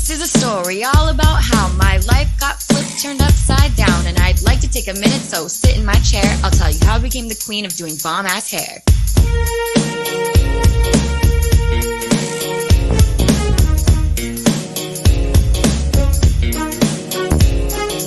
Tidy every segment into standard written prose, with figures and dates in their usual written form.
This is a story all about how my life got flipped, turned upside down, and I'd like to take a minute, so sit in my chair. I'll tell you how I became the queen of doing bomb-ass hair.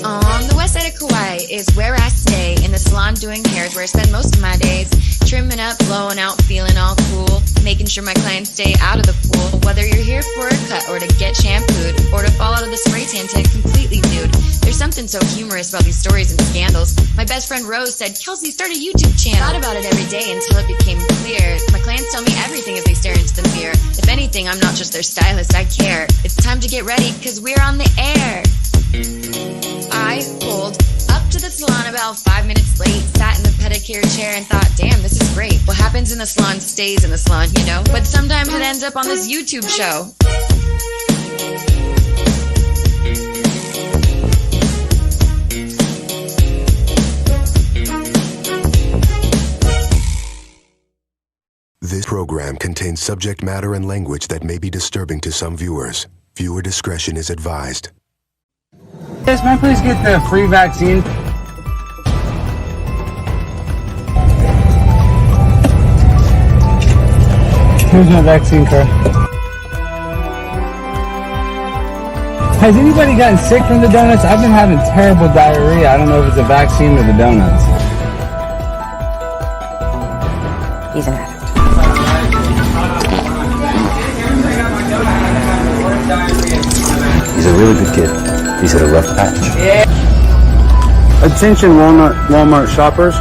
On the west side of Kauai is where I stay. In the salon doing hair is where I spend most of my days. Trimming up, blowing out, feeling all cool. Making sure my clients stay out of the pool. Whether you're here for a cut or to get shampooed, or to fall out of the spray tan tent completely nude. There's something so humorous about these stories and scandals. My best friend Rose said, Kelsey, start a YouTube channel. Thought about it every day until it became clear. My clients tell me everything as they stare into the mirror. If anything, I'm not just their stylist, I care. It's time to get ready, cause we're on the air. I pulled up to the salon about 5 minutes late, sat in the pedicure chair and thought, damn, this is great. What happens in the salon stays in the salon, you know? But sometimes it ends up on this YouTube show. This program contains subject matter and language that may be disturbing to some viewers. Viewer discretion is advised. Yes, man, please get the free vaccine. Here's my vaccine card. Has anybody gotten sick from the donuts? I've been having terrible diarrhea. I don't know if it's the vaccine or the donuts. He's an addict. He's a really good kid. He's had a rough patch. Yeah. Attention Walmart shoppers.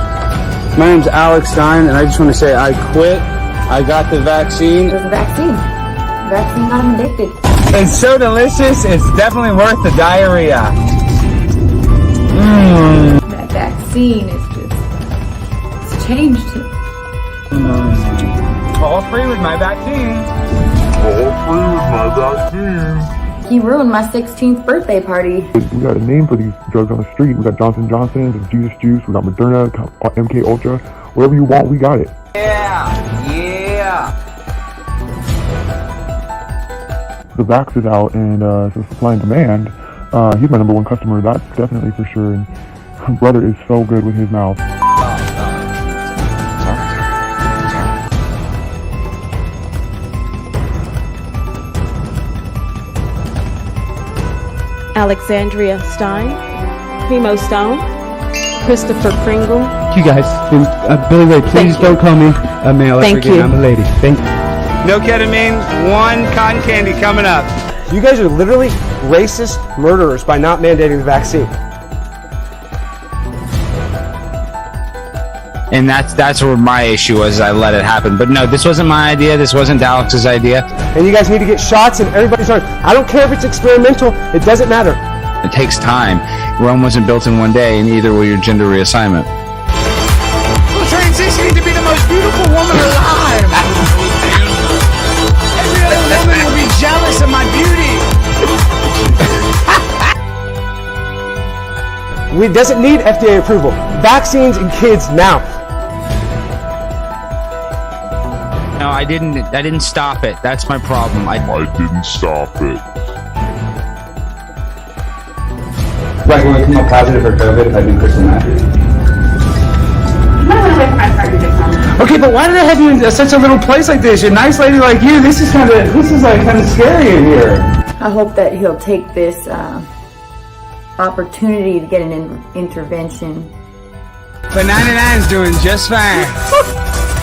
My name's Alex Stein, and I just want to say I quit. I got the vaccine. There's a vaccine. Vaccine got him addicted. It's so delicious, it's definitely worth the diarrhea. That vaccine is just, it's changed him. All free with my vaccine. All free with my vaccine. He ruined my 16th birthday party. We got a name for these drugs on the street. We got Johnson & Johnson, and Jesus Juice, we got Moderna, MK Ultra. Whatever you want, we got it. Yeah. The vax is out, and so supply and demand. He's my #1 customer, that's definitely for sure. And my brother is so good with his mouth. Alexandria Stein, Primo Stone, Christopher Pringle. You guys, Billy Ray, please don't call me a male. Thank you. I'm a lady. Thank you. No ketamine, 1 cotton candy coming up. You guys are literally racist murderers by not mandating the vaccine. And that's where my issue was. I let it happen. But no, this wasn't my idea. This wasn't Alex's idea. And you guys need to get shots in everybody's arm. I don't care if it's experimental. It doesn't matter. It takes time. Rome wasn't built in one day, and neither will your gender reassignment. Transitioning to be the most beautiful woman alive. Every other woman will be jealous of my beauty. It doesn't need FDA approval. Vaccines in kids now. No, I didn't stop it. That's my problem. I didn't stop it. Right, when I come out positive for COVID if I do crystal meth? Okay, but why did I have you in such a little place like this? You're a nice lady like you. This is kind of scary in here. I hope that he'll take this opportunity to get an intervention. But 99's doing just fine.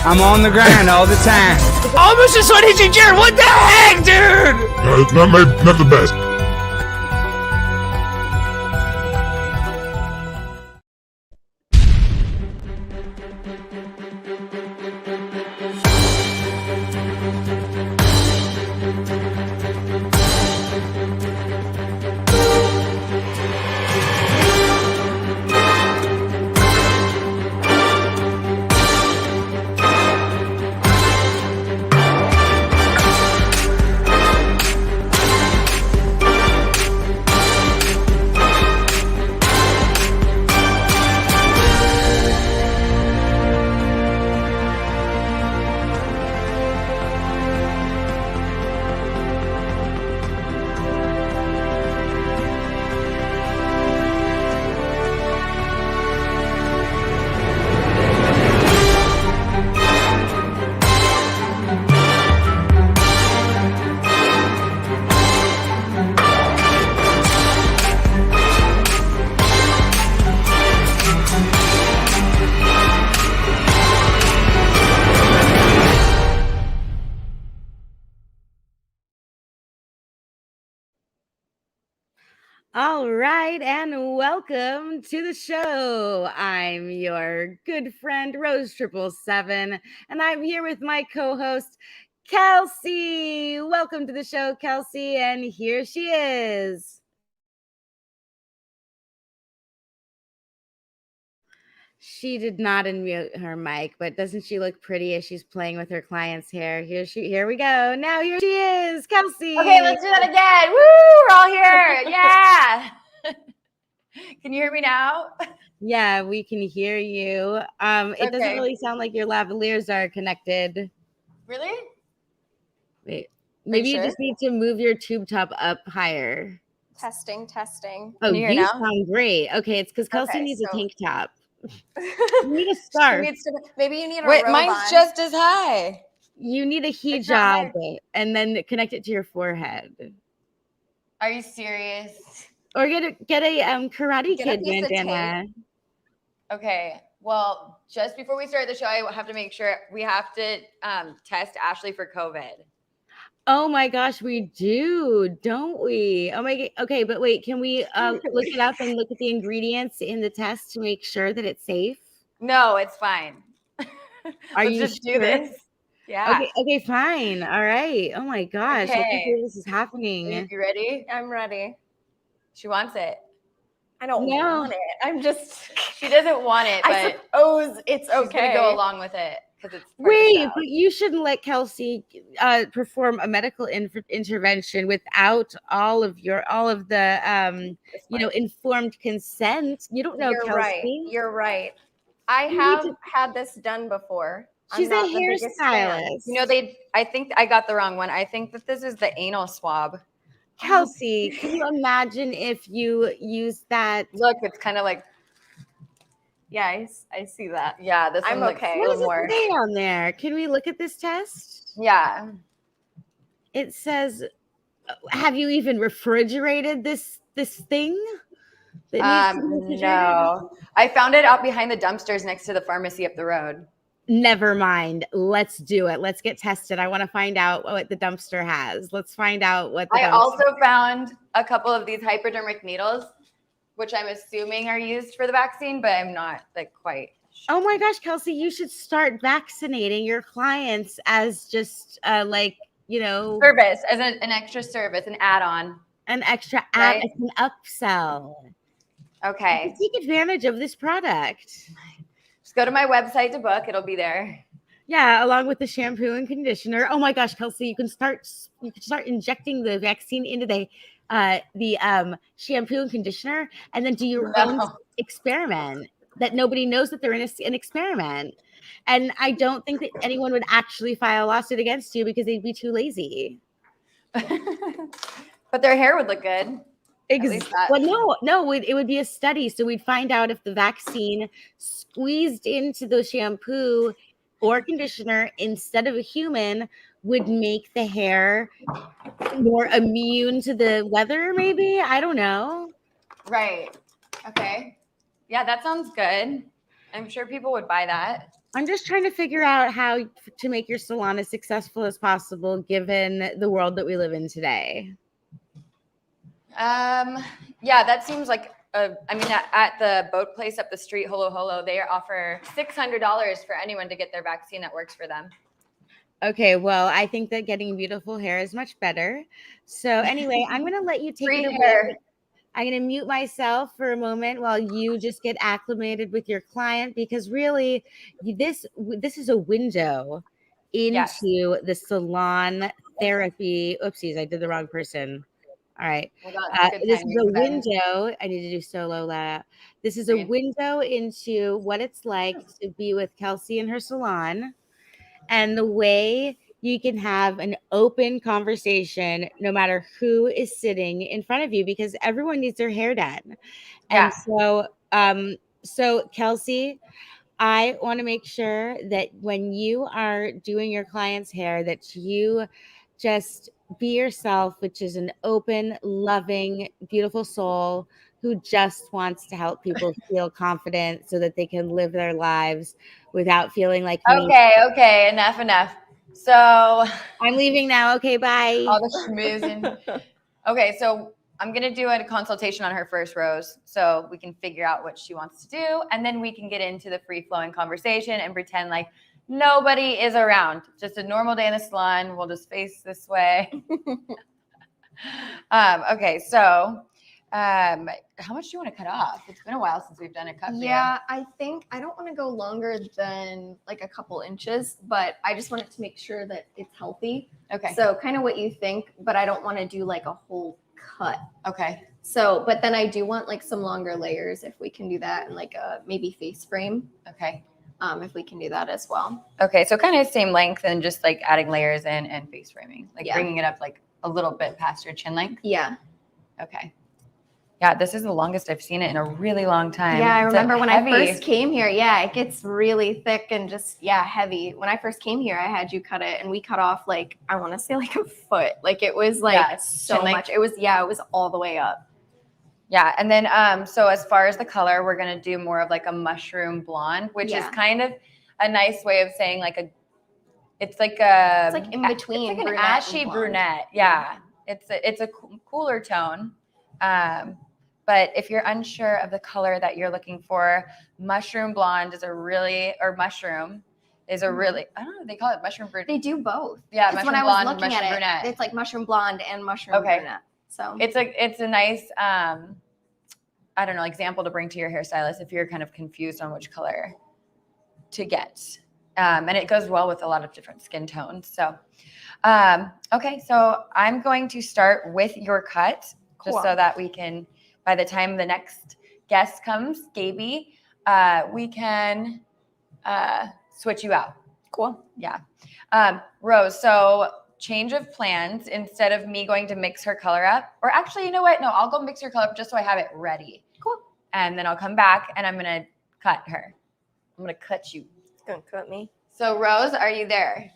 I'm on the grind all the time. Almost just what hit you, Jared. What the heck, dude? It's not the best. All right, and welcome to the show. I'm your good friend Rose 777, and I'm here with my co-host Kelsey. Welcome to the show, Kelsey, and here she is. She did not unmute her mic, but doesn't she look pretty as she's playing with her client's hair? Here we go. Now here she is, Kelsey. Okay, let's do that again. Woo! We're all here. Yeah. Can you hear me now? Yeah, we can hear you. It doesn't really sound like your lavaliers are connected. Really? Wait, maybe you sure? just need to move your tube top up higher. Testing. Oh, Can you hear you now? sound great. Okay, it's because Kelsey Okay, needs a so- tank top. You need a scarf. Maybe you need a robe mine's on. Just as high. You need a It's not hijab and then connect it to your forehead. Are you serious? Or get a Karate Get a Kid piece of bandana. Okay. Well, just before we start the show, I have to make sure we have to test Ashley for COVID. Oh my gosh, we do, don't we? Oh my god. Okay, but wait, can we look it up and look at the ingredients in the test to make sure that it's safe? No, it's fine. Are Let's you just do sure? this? Yeah. Okay, fine. All right. Oh my gosh. I can't Okay. believe this is happening. You ready? I'm ready. She wants it. I don't No. want it. I'm just. She doesn't want it, I but suppose it's she's okay. gonna go along with it because it's part of the Wait, show. but you shouldn't let Kelsey perform a medical intervention without all of the informed consent. You don't know, You're Kelsey. right. You're right. I You need have to- had this done before. She's I'm not a the biggest fan. hairstylist. You know, I think I got the wrong one. I think that this is the anal swab. Kelsey, can you imagine if you use that? Look, it's kind of like, Yeah, I see that. yeah, this I'm one looks okay. a What little does more. it say on there? Can we look at this test? Yeah. It says, have you even refrigerated this thing? That needs to be refrigerated? No. I found it out behind the dumpsters next to the pharmacy up the road. Never mind. Let's do it. Let's get tested. I want to find out what the dumpster has. Let's find out what the I dumpster. also found a couple of these hypodermic needles, which I'm assuming are used for the vaccine, but I'm not like quite sure. Oh my gosh, Kelsey, you should start vaccinating your clients as just service, as an extra service, an add-on. an extra Right. as an upsell. Okay. Take advantage of this product. Just go to my website to book. It'll be there. Yeah, along with the shampoo and conditioner. Oh my gosh, Kelsey, you can start injecting the vaccine into the shampoo and conditioner, and then do your own experiment that nobody knows that they're in an experiment. And I don't think that anyone would actually file a lawsuit against you because they'd be too lazy. But their hair would look good. Well, no, it would be a study. So we'd find out if the vaccine squeezed into the shampoo or conditioner instead of a human would make the hair more immune to the weather, maybe. I don't know. Right. Okay. Yeah, that sounds good. I'm sure people would buy that. I'm just trying to figure out how to make your salon as successful as possible given the world that we live in today. Yeah, that seems like at the boat place up the street, Holo Holo, they offer $600 for anyone to get their vaccine that works for them. Okay, well, I think that getting beautiful hair is much better. So anyway, I'm going to let you take Free it away. hair. I'm going to mute myself for a moment while you just get acclimated with your client, because really this is a window into the salon therapy. Oopsies, I did the wrong person. All right. This is a window. I need to do solo lap. This is a window into what it's like to be with Kelsey in her salon, and the way you can have an open conversation no matter who is sitting in front of you, because everyone needs their hair done. And so Kelsey, I want to make sure that when you are doing your client's hair, that you just be yourself, which is an open, loving, beautiful soul who just wants to help people feel confident so that they can live their lives without feeling like me. Okay, enough. So I'm leaving now. Okay, bye. all the schmoozing. Okay, so I'm going to do a consultation on her first, Rose, so we can figure out what she wants to do. And then we can get into the free-flowing conversation and pretend like nobody is around. Just a normal day in the salon. We'll just face this way. Okay, so how much do you want to cut off? It's been a while since we've done a cut. Yeah, I think I don't want to go longer than like a couple inches, but I just want it to make sure that it's healthy. Okay. So kind of what you think, but I don't want to do like a whole cut. Okay. So, but then I do want like some longer layers if we can do that, and like a maybe face frame. Okay. If we can do that as well. Okay, so kind of same length and just like adding layers in and face framing, like bringing it up like a little bit past your chin length. Yeah. Okay. Yeah, this is the longest I've seen it in a really long time. Yeah, I remember when I heavy. first came here. Yeah, it gets really thick and just, heavy. When I first came here, I had you cut it, and we cut off like, I want to say like a foot. Like it was like so much. It was all the way up. Yeah, and then so as far as the color, we're going to do more of like a mushroom blonde, which is kind of a nice way of saying like it's like in between. It's like an ashy brunette. Yeah, it's a cooler tone. But if you're unsure of the color that you're looking for, mushroom blonde is mushroom is a really, I don't know, they call it mushroom brunette. They do both. Yeah, mushroom when I blonde, was looking mushroom at brunette. It's like mushroom blonde and mushroom brunette. So it's a nice, I don't know, example to bring to your hairstylist if you're kind of confused on which color to get. And it goes well with a lot of different skin tones. So, okay, so I'm going to start with your cut just so that we can, by the time the next guest comes, Gaby, we can switch you out. Cool. Yeah. Rose, so change of plans. Instead of me going to mix her color up, or actually, you know what? No, I'll go mix your color up just so I have it ready. Cool. And then I'll come back and I'm going to cut her. I'm going to cut you. It's going to cut me. So Rose, are you there?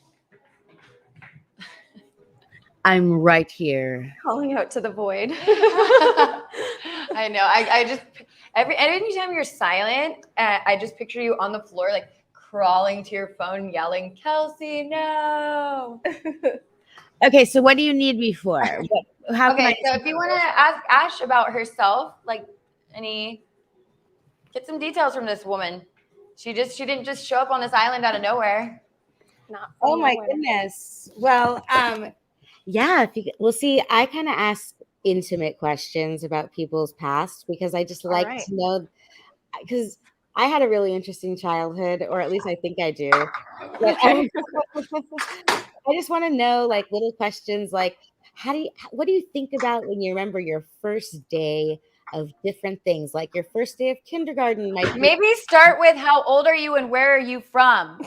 I'm right here. Calling out to the void. I know. I just, anytime you're silent, I just picture you on the floor, like crawling to your phone, yelling, Kelsey, no. Okay, so what do you need me for? How can so if you want to ask Ash about herself, like get some details from this woman. She didn't just show up on this island out of nowhere. Oh my goodness. Well, yeah, we'll see. I kind of ask intimate questions about people's past because I just like to know, because I had a really interesting childhood, or at least I think I do. But I just want to know like little questions like, what do you think about when you remember your first day of different things, like your first day of kindergarten? Maybe start with how old are you and where are you from?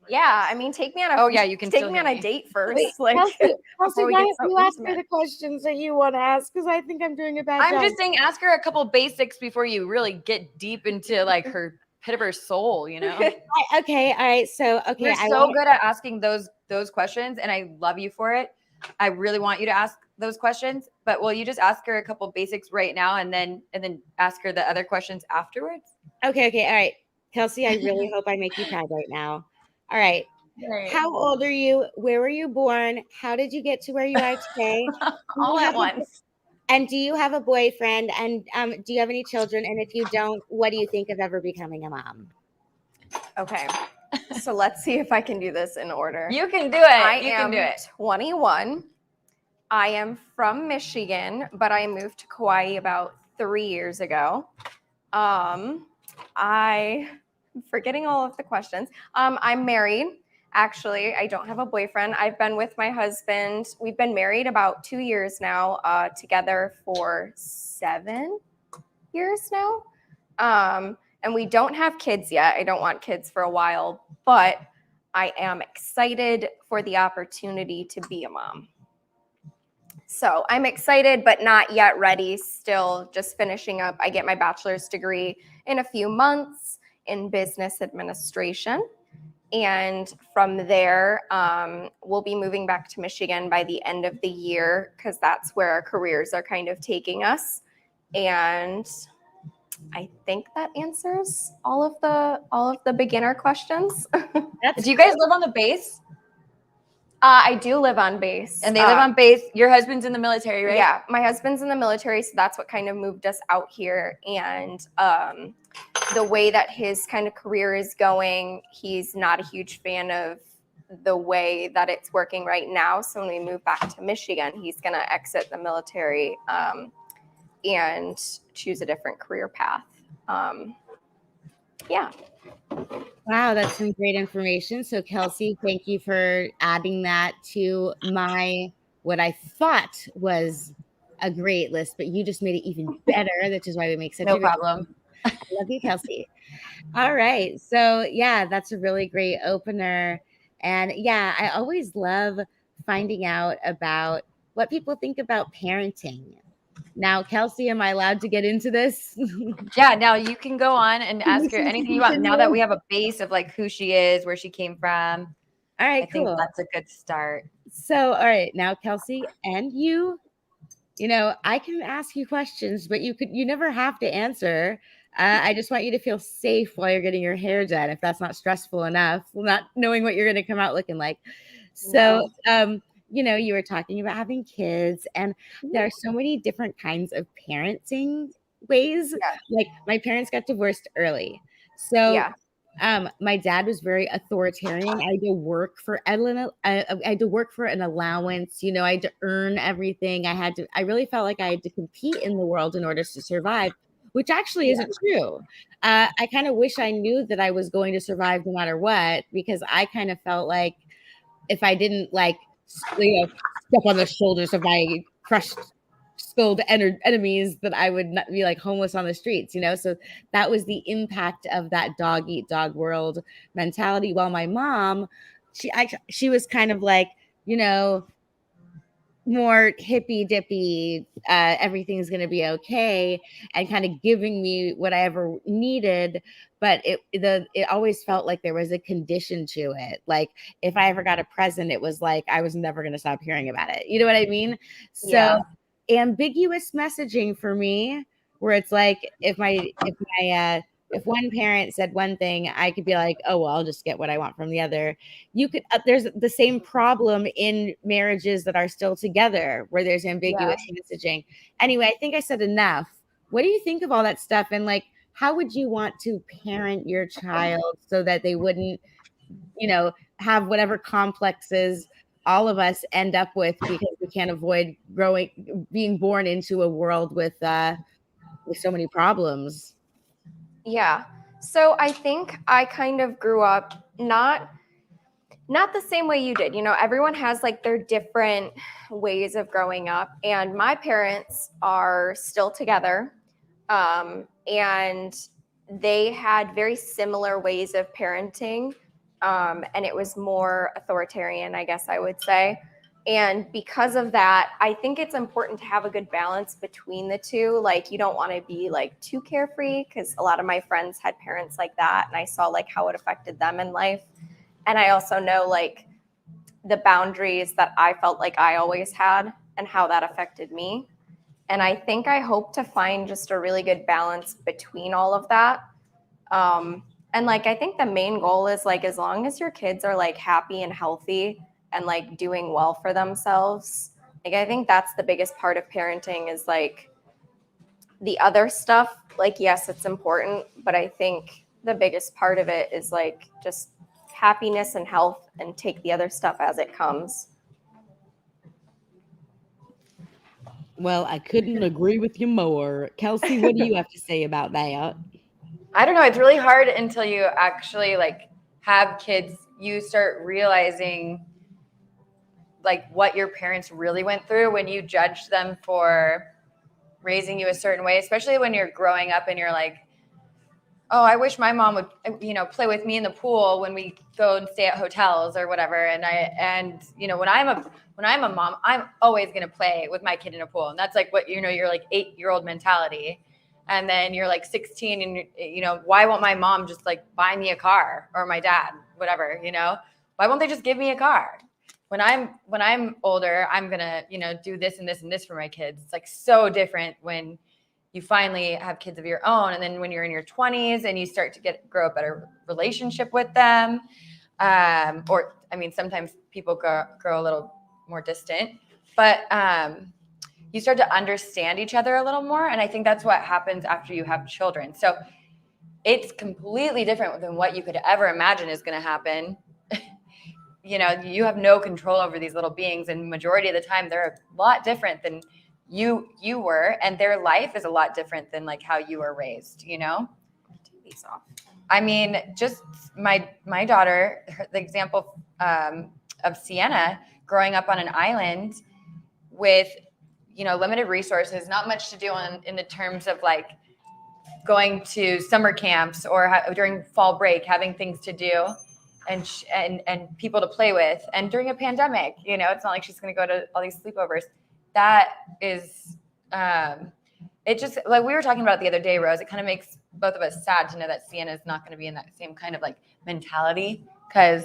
Yeah, I mean, take me on a date first. Wait, Kelsey, why don't you ask me the questions that you want to ask? Because I think I'm doing a bad job. I'm just saying, ask her a couple basics before you really get deep into like her pit of her soul, you know? Okay, all right. So, okay. You're so good at asking those questions, and I love you for it. I really want you to ask those questions, but will you just ask her a couple basics right now and then ask her the other questions afterwards? Okay, all right. Kelsey, I really hope I make you proud right now. All right. How old are you? Where were you born? How did you get to where you are today? All at once. And do you have a boyfriend? And do you have any children? And if you don't, what do you think of ever becoming a mom? Okay. So let's see if I can do this in order. You can do it. I am 21. I am from Michigan, but I moved to Kauai about 3 years ago. I'm forgetting all of the questions. I'm married. Actually, I don't have a boyfriend. I've been with my husband. We've been married about 2 years now, together for 7 years now. And we don't have kids yet. I don't want kids for a while, but I am excited for the opportunity to be a mom. So I'm excited, but not yet ready. Still just finishing up. I get my bachelor's degree in a few months in business administration. And from there, we'll be moving back to Michigan by the end of the year because that's where our careers are kind of taking us. And I think that answers all of the beginner questions. Do you guys live on the base? I do live on base. And they live on base. Your husband's in the military, right? Yeah, my husband's in the military, so that's what kind of moved us out here. And the way that his kind of career is going, he's not a huge fan of the way that it's working right now. So when we move back to Michigan, he's going to exit the military and choose a different career path. Yeah. Wow, that's some great information. So Kelsey, thank you for adding that to what I thought was a great list, but you just made it even better, which is why we make such no problem. I love you, Kelsey. All right. So yeah, that's a really great opener. And yeah, I always love finding out about what people think about parenting. Now, Kelsey, am I allowed to get into this? Yeah, now you can go on and ask her anything you want. Now that we have a base of like who she is, where she came from. All right, I think that's a good start. So, all right, now Kelsey and you know, I can ask you questions, but you never have to answer. I just want you to feel safe while you're getting your hair done, if that's not stressful enough, not knowing what you're going to come out looking like. So, you know, you were talking about having kids, and there are so many different kinds of parenting ways. Yeah. Like my parents got divorced early. So my dad was very authoritarian. I had to work for an allowance. You know, I had to earn everything. I really felt like I had to compete in the world in order to survive, which actually isn't true. I kind of wish I knew that I was going to survive no matter what, because I kind of felt like if I didn't step on the shoulders of my crushed, skulled enemies, that I would not be like homeless on the streets, you know? So that was the impact of that dog eat dog world mentality. While my mom, she was kind of like, you know, more hippy dippy, everything's going to be okay, and kind of giving me what I ever needed. But it always felt like there was a condition to it. Like if I ever got a present, it was like I was never going to stop hearing about it. You know what I mean? So ambiguous messaging for me, where it's like if one parent said one thing, I could be like, oh, well, I'll just get what I want from the other. You could, there's the same problem in marriages that are still together, where there's ambiguous messaging. Anyway, I think I said enough. What do you think of all that stuff? And like, how would you want to parent your child so that they wouldn't, you know, have whatever complexes all of us end up with, because we can't avoid being born into a world with so many problems? Yeah. So I think I kind of grew up not the same way you did. You know, everyone has like their different ways of growing up, and my parents are still together. And they had very similar ways of parenting. And it was more authoritarian, I guess I would say. And because of that, I think it's important to have a good balance between the two. Like, you don't want to be like too carefree, because a lot of my friends had parents like that, and I saw like how it affected them in life. And I also know like the boundaries that I felt like I always had and how that affected me. And I think I hope to find just a really good balance between all of that. And like, I think the main goal is like, as long as your kids are like happy and healthy and like doing well for themselves, like, I think that's the biggest part of parenting, is like the other stuff. Like, yes, it's important, but I think the biggest part of it is like just happiness and health, and take the other stuff as it comes. Well, I couldn't agree with you more. Kelsey, what do you have to say about that? I don't know. It's really hard until you actually like have kids. You start realizing like what your parents really went through when you judge them for raising you a certain way, especially when you're growing up and you're like, oh, I wish my mom would, you know, play with me in the pool when we go and stay at hotels or whatever. And you know, when I'm a mom, I'm always going to play with my kid in a pool. And that's like what, you know, you're like 8-year-old mentality. And then you're like 16 and, you know, why won't my mom just like buy me a car, or my dad, whatever, you know, why won't they just give me a car? When I'm older, I'm going to, you know, do this and this and this for my kids. It's like so different when you finally have kids of your own. And then when you're in your 20s and you start to grow a better relationship with them, Or, I mean, sometimes people grow a little more distant, but you start to understand each other a little more. And I think that's what happens after you have children. So it's completely different than what you could ever imagine is going to happen. You know, you have no control over these little beings, and majority of the time they're a lot different than you were, and their life is a lot different than like how you were raised, you know? Take these off. I mean, just my daughter, the example of Sienna growing up on an island with, you know, limited resources, not much to do in the terms of like going to summer camps or during fall break, having things to do and people to play with. And during a pandemic, you know, it's not like she's going to go to all these sleepovers. That is, it just, like we were talking about the other day, Rose, it kind of makes both of us sad to know that Sienna is not going to be in that same kind of like mentality because,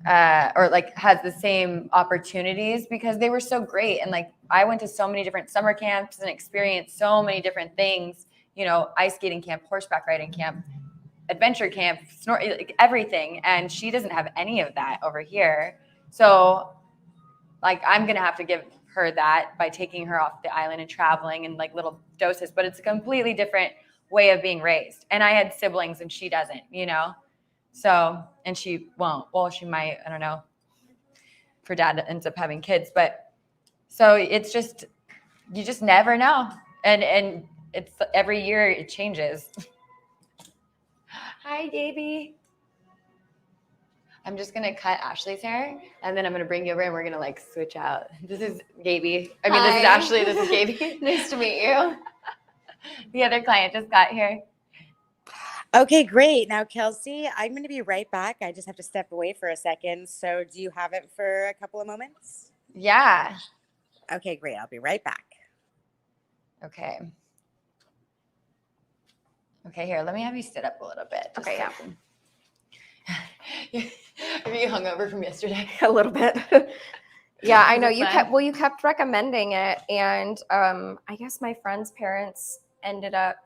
or like has the same opportunities because they were so great. And like, I went to so many different summer camps and experienced so many different things, you know, ice skating camp, horseback riding camp, adventure camp, like everything. And she doesn't have any of that over here. So like, I'm going to have to give her that by taking her off the island and traveling in like little doses, but it's a completely different way of being raised. And I had siblings and she doesn't, you know? So, and she won't, well, she might, I don't know, if her dad ends up having kids, but so it's just, you just never know. And it's every year it changes. Hi, Gaby. I'm just going to cut Ashley's hair and then I'm going to bring you over and we're going to like switch out. This is Gaby. I mean, This is Ashley. This is Gaby. Nice to meet you. The other client just got here. Okay, great. Now, Kelsey, I'm going to be right back. I just have to step away for a second. So do you have it for a couple of moments? Yeah. Okay, great. I'll be right back. Okay. Okay, here, let me have you sit up a little bit. Okay, yeah. Are you hungover from yesterday? A little bit. Yeah, I know. You kept recommending it. And I guess my friend's parents ended up,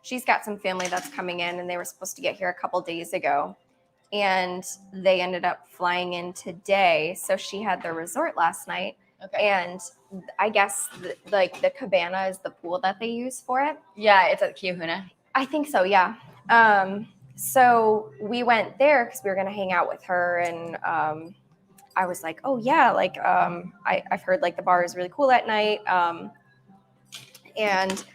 she's got some family that's coming in and they were supposed to get here a couple days ago. And they ended up flying in today. So she had the resort last night. Okay. And I guess the cabana is the pool that they use for it. Yeah, it's at Kiahuna. I think so, yeah. So we went there because we were going to hang out with her. And I was like, oh, yeah, like I've heard like the bar is really cool at night. And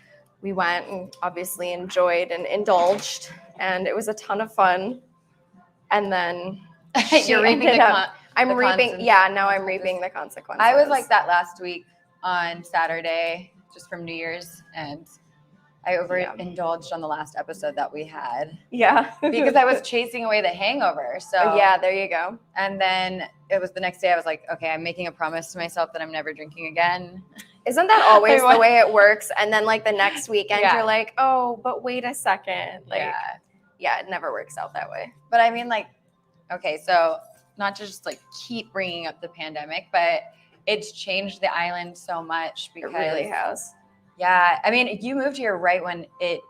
we went and obviously enjoyed and indulged. And it was a ton of fun. And then you're reaping I'm reaping the consequences. I was like that last week on Saturday, just from New Year's, and I overindulged on the last episode that we had. Yeah. Because I was chasing away the hangover. So yeah, there you go. And then it was the next day I was like, okay, I'm making a promise to myself that I'm never drinking again. Isn't that always the way it works? And then like the next weekend you're like, oh, but wait a second. Like, yeah, it never works out that way. But I mean, like, okay, so not to just like keep bringing up the pandemic, but it's changed the island so much because it really has. Yeah. I mean, you moved here right when it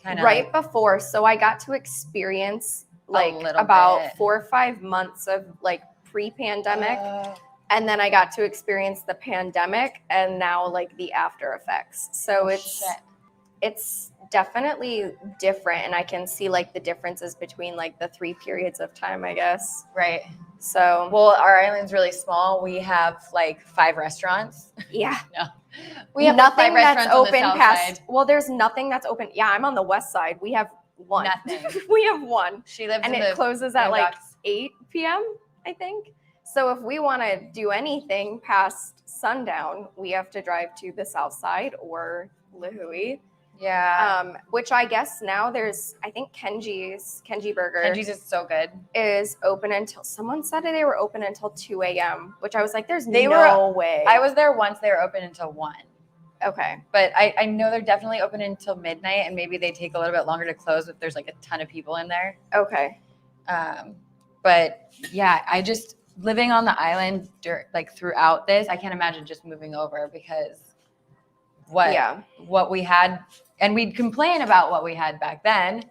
kind of right before. So I got to experience like about 4 or 5 months of like pre-pandemic. And then I got to experience the pandemic and now like the after effects. So it's definitely different. And I can see like the differences between like the 3 periods of time, I guess. Right. So, well, our island's really small. We have like 5 restaurants. Yeah. No. We have nothing like 5 that's restaurants open on the past. south side. Well, there's nothing that's open. Yeah, I'm on the west side. We have one. Nothing. We have one. She lives and in it closes at like 8 p.m., I think. So if we want to do anything past sundown, we have to drive to the south side or Lihue. Yeah. Which I guess now there's, I think Kenji Burger. Kenji's is so good. Is open until, someone said they were open until 2 a.m., which I was like, there's no way. I was there once, they were open until 1. Okay. But I know they're definitely open until midnight, and maybe they take a little bit longer to close if there's like a ton of people in there. Okay. But yeah, I just, living on the island like throughout this, I can't imagine just moving over because what we had, and we'd complain about what we had back then,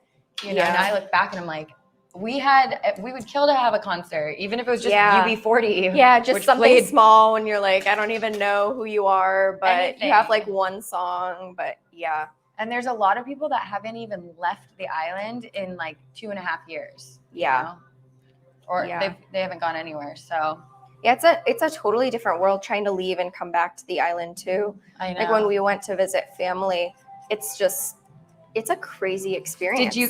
you know, and I look back and I'm like, we would kill to have a concert, even if it was just UB40. Yeah, just something small when you're like, I don't even know who you are, but you have like one song, but yeah. And there's a lot of people that haven't even left the island in like 2.5 years. Yeah. You know? Or they haven't gone anywhere. So yeah, it's a totally different world trying to leave and come back to the island too. I know. Like when we went to visit family, it's a crazy experience. Did you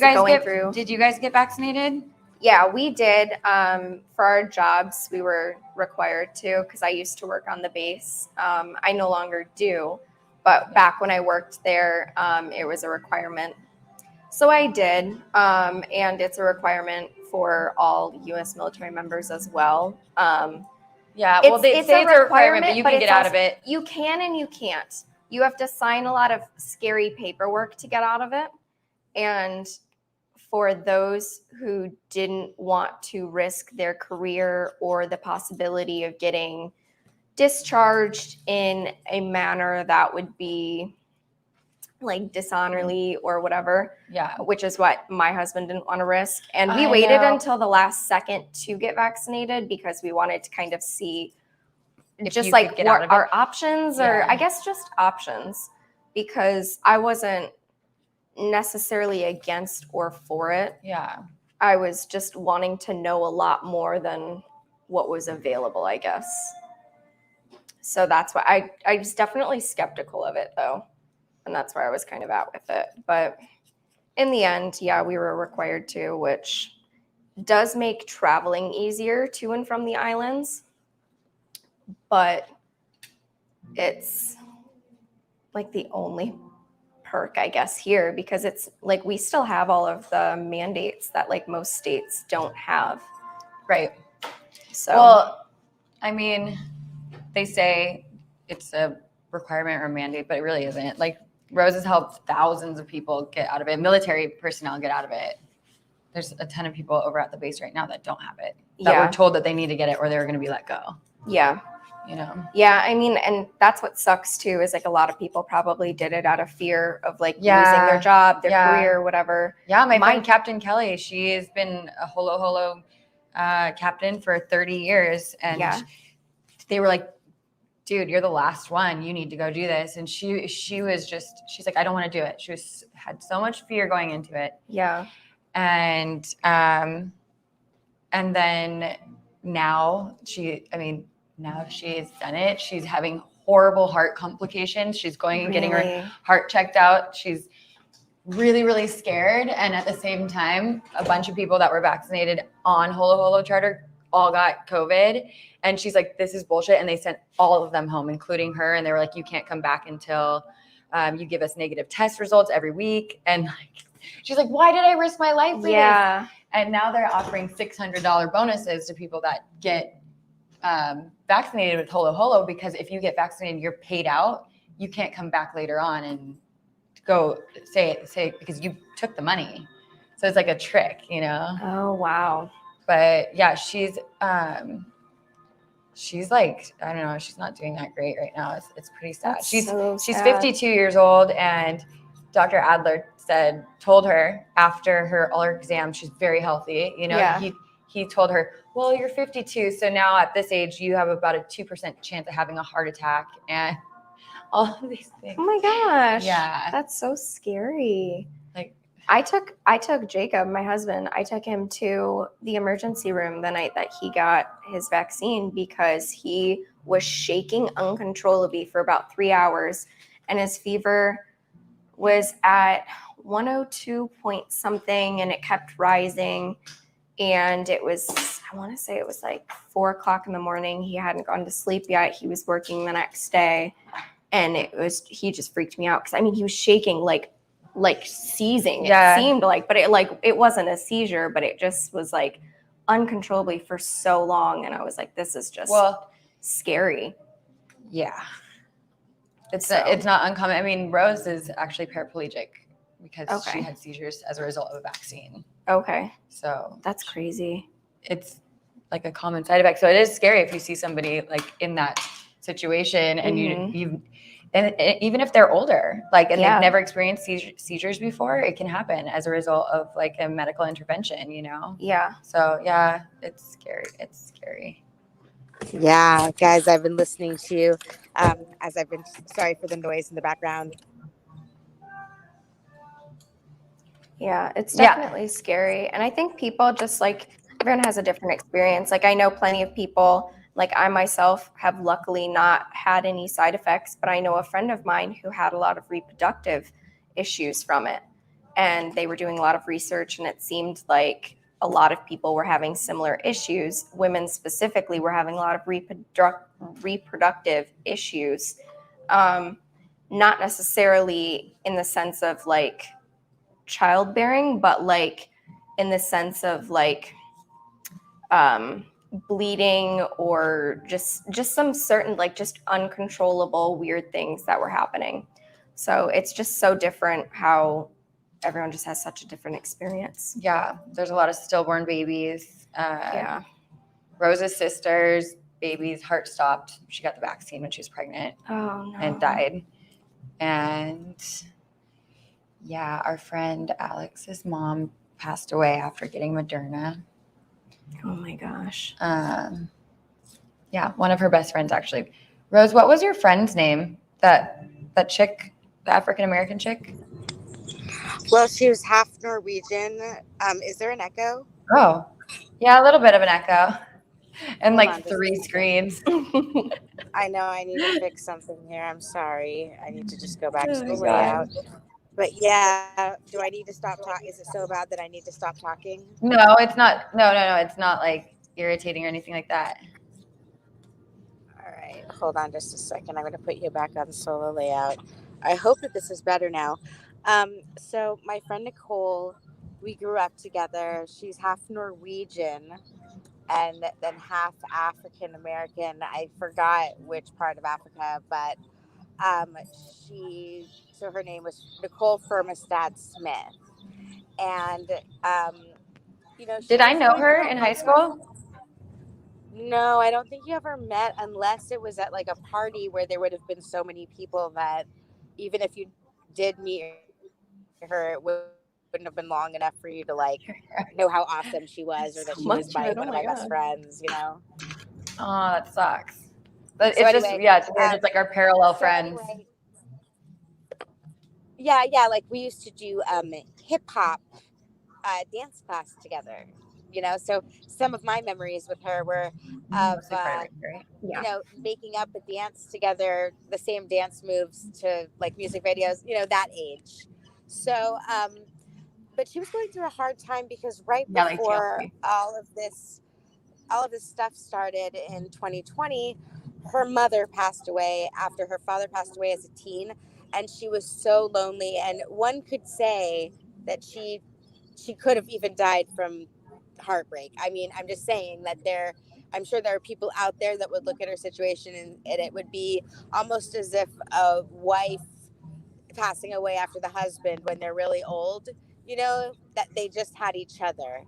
guys get vaccinated? Yeah, we did. For our jobs, we were required to, because I used to work on the base. I no longer do, but back when I worked there, it was a requirement. So I did, and it's a requirement for all U.S. military members as well. Yeah, well, they say it's a requirement, but you can get out of it. You can and you can't. You have to sign a lot of scary paperwork to get out of it. And for those who didn't want to risk their career or the possibility of getting discharged in a manner that would be like dishonorably or whatever, which is what my husband didn't want to risk. And we waited until the last second to get vaccinated because we wanted to kind of see just like what our options or I guess just options, because I wasn't necessarily against or for it. Yeah. I was just wanting to know a lot more than what was available, I guess. So that's why I was definitely skeptical of it though. And that's where I was kind of at with it. But in the end, we were required to, which does make traveling easier to and from the islands. But it's like the only perk, I guess, here, because it's like we still have all of the mandates that like most states don't have. Right. So, well, I mean, they say it's a requirement or a mandate, but it really isn't. Like, Rose has helped thousands of people get out of it. Military personnel get out of it. There's a ton of people over at the base right now that don't have it. That were told that they need to get it or they were going to be let go. Yeah. You know? Yeah. I mean, and that's what sucks too, is like a lot of people probably did it out of fear of like losing their job, their career, whatever. Yeah. My friend Captain Kelly, she has been a holo captain for 30 years. And they were like, dude, you're the last one. You need to go do this. And she was just, she's like, I don't want to do it. She had so much fear going into it. Yeah. And then now she's done it. She's having horrible heart complications. She's going and getting her heart checked out. She's really, really scared. And at the same time, a bunch of people that were vaccinated on Holo charter all got COVID. And she's like, this is bullshit. And they sent all of them home, including her. And they were like, you can't come back until you give us negative test results every week. And like, she's like, why did I risk my life for this? And now they're offering $600 bonuses to people that get vaccinated with Holo, because if you get vaccinated, you're paid out. You can't come back later on and go say because you took the money. So it's like a trick, you know? Oh, wow. But yeah, she's like, I don't know, she's not doing that great right now. It's pretty sad. That's she's so sad. 52 years old, and Dr. Adler told her after all her exams, she's very healthy. You know, he told her, well, you're 52, so now at this age, you have about a 2% chance of having a heart attack and all of these things. Oh my gosh. Yeah. That's so scary. Like, I took Jacob, my husband, I took him to the emergency room the night that he got his vaccine because he was shaking uncontrollably for about 3 hours, and his fever was at 102 point something, and it kept rising. And it was, I want to say it was like 4 o'clock in the morning. He hadn't gone to sleep yet. He was working the next day. And he just freaked me out. Cause I mean, he was shaking like seizing. It seemed like, but it wasn't a seizure, but it just was like uncontrollably for so long. And I was like, this is just scary. Yeah. It's not uncommon. I mean, Rose is actually paraplegic because she had seizures as a result of a vaccine. Okay. So that's crazy. It's like a common side effect. So it is scary if you see somebody like in that situation, and and even if they're older, like, and they've never experienced seizures before, it can happen as a result of like a medical intervention, you know? Yeah. So yeah, it's scary. It's scary. Yeah, guys, I've been listening to you as I've been, sorry for the noise in the background. Yeah, it's definitely scary. And I think people just like, everyone has a different experience. Like I know plenty of people, like I myself have luckily not had any side effects, but I know a friend of mine who had a lot of reproductive issues from it. And they were doing a lot of research, and it seemed like a lot of people were having similar issues. Women specifically were having a lot of reproductive issues, not necessarily in the sense of like childbearing, but like in the sense of like bleeding or just some certain like just uncontrollable weird things that were happening. So it's just so different how everyone just has such a different experience. Yeah, there's a lot of stillborn babies. Rose's sister's baby's heart stopped. She got the vaccine when she was pregnant. Oh no. And died. And yeah, our friend Alex's mom passed away after getting Moderna. Oh my gosh. Yeah, one of her best friends actually. Rose, what was your friend's name? That chick, the African American chick? Well, she was half Norwegian. Is there an echo? Oh, yeah, a little bit of an echo. And hold like 3 screens. I know I need to fix something here. I'm sorry. I need to just go back to the layout. But yeah, do I need to stop talking? Is it so bad that I need to stop talking? No, it's not. No. It's not like irritating or anything like that. All right. Hold on just a second. I'm going to put you back on solo layout. I hope that this is better now. So my friend Nicole, we grew up together. She's half Norwegian and then half African American. I forgot which part of Africa, but so her name was Nicole Firmestad Smith. And, did I know her in high school? No, I don't think you ever met unless it was at like a party where there would have been so many people that even if you did meet her, it wouldn't have been long enough for you to like know how awesome she was, or that she was one of my best friends, you know? Oh, that sucks. But so it's anyway, just, they're just like our parallel friends. Anyway, yeah, like we used to do hip hop dance class together, you know. So some of my memories with her were of you know, making up a dance together, the same dance moves to like music videos, you know, that age. So but she was going through a hard time because right before all of this stuff started in 2020, her mother passed away after her father passed away as a teen, and she was so lonely, and one could say that she could have even died from heartbreak. I mean, I'm just saying that I'm sure there are people out there that would look at her situation and it would be almost as if a wife passing away after the husband when they're really old, you know, that they just had each other.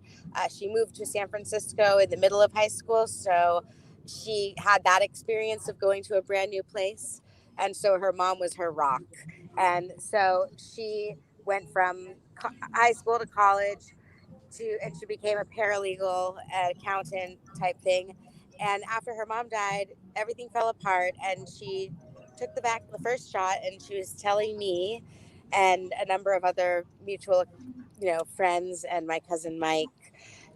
She moved to San Francisco in the middle of high school, so she had that experience of going to a brand new place. And so her mom was her rock. And so she went from high school to college and she became a paralegal, accountant type thing. And after her mom died, everything fell apart, and she took the first shot, and she was telling me and a number of other mutual, you know, friends and my cousin Mike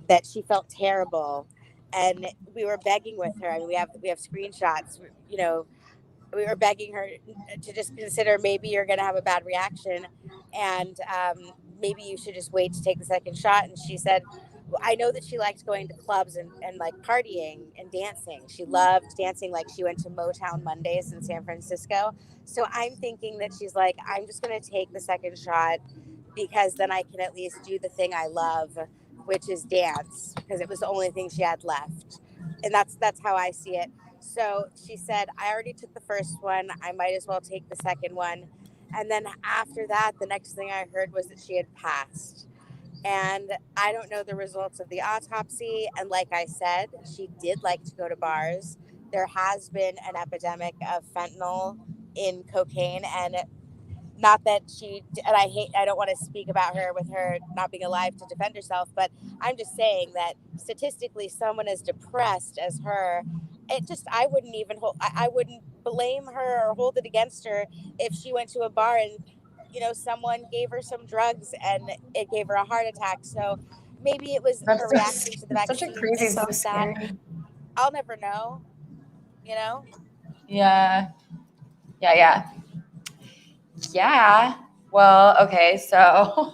that she felt terrible. And we were begging with her. I mean, we have screenshots, you know, we were begging her to just consider maybe you're going to have a bad reaction, and maybe you should just wait to take the second shot. And she said, I know that she liked going to clubs and like partying and dancing. She loved dancing. Like she went to Motown Mondays in San Francisco. So I'm thinking that she's like, I'm just going to take the second shot because then I can at least do the thing I love, which is dance, because it was the only thing she had left. And that's how I see it. So she said, I already took the first one. I might as well take the second one. And then after that, the next thing I heard was that she had passed. And I don't know the results of the autopsy. And like I said, she did like to go to bars. there has been an epidemic of fentanyl in cocaine, and not that I don't want to speak about her with her not being alive to defend herself, but I'm just saying that statistically, someone as depressed as her, I wouldn't blame her or hold it against her if she went to a bar and, someone gave her some drugs and it gave her a heart attack. So maybe it was her reaction to the vaccine. Such a crazy, so sad. I'll never know, Yeah. Well, okay, so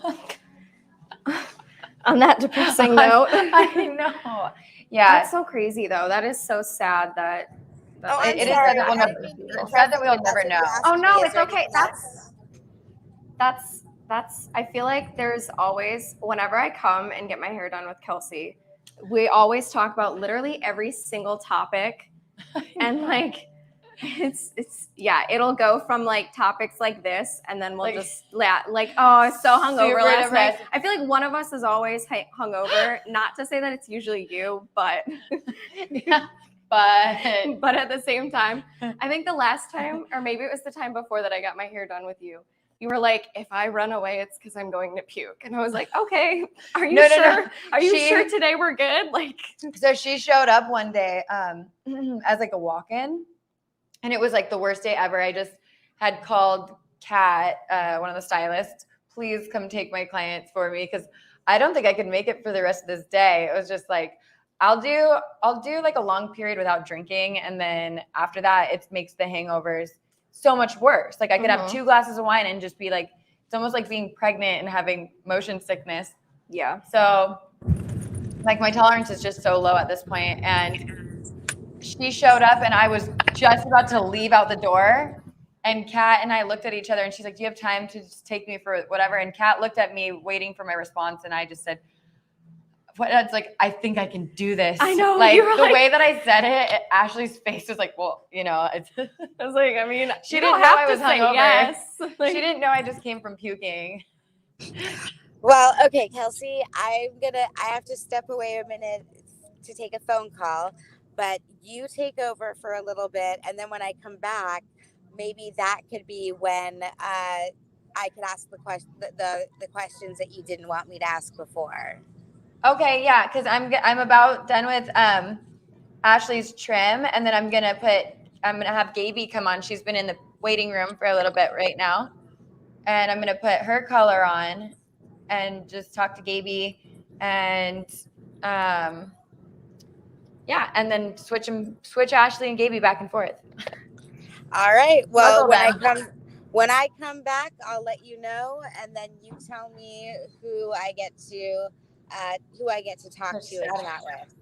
on that depressing note. I know. Yeah. That's so crazy though. That is so sad that it is sad that we'll never know. Oh no, it's okay. That's I feel like there's always, whenever I come and get my hair done with Kelsey, we always talk about literally every single topic. And like it'll go from like topics like this, and then we'll just like, oh, I was so hungover last night. I feel like one of us is always hungover. Not to say that it's usually you, but but at the same time, I think the last time, or maybe it was the time before that I got my hair done with you, you were like, if I run away, it's because I'm going to puke. And I was like, okay, are you sure? No. Are you sure today we're good? Like, so she showed up one day as like a walk-in, and it was like the worst day ever. I just had called Kat, one of the stylists, please come take my clients for me, because I don't think I could make it for the rest of this day. It was just like, I'll do like a long period without drinking, and then after that, it makes the hangovers so much worse. Like I could have 2 glasses of wine and just be like, it's almost like being pregnant and having motion sickness. Yeah. So like my tolerance is just so low at this point. And she showed up and I was just about to leave out the door, and Kat and I looked at each other and she's like, do you have time to just take me for whatever? And Kat looked at me waiting for my response, and I just said, what? It's like, I think I can do this. I know. Like the way that I said it, Ashley's face was like, well, it's. I was like, I mean, she didn't know I was hungover. Yes. Like, she didn't know I just came from puking. Well, okay, Kelsey, I have to step away a minute to take a phone call, but you take over for a little bit, and then when I come back, maybe that could be when I could ask the questions that you didn't want me to ask before. Okay, yeah, because I'm about done with Ashley's trim, and then I'm gonna have Gaby come on. She's been in the waiting room for a little bit right now, and I'm gonna put her color on and just talk to Gaby, and and then switch Ashley and Gaby back and forth. All right. Well, when I come back, I'll let you know, and then you tell me who I get to talk to and chat with.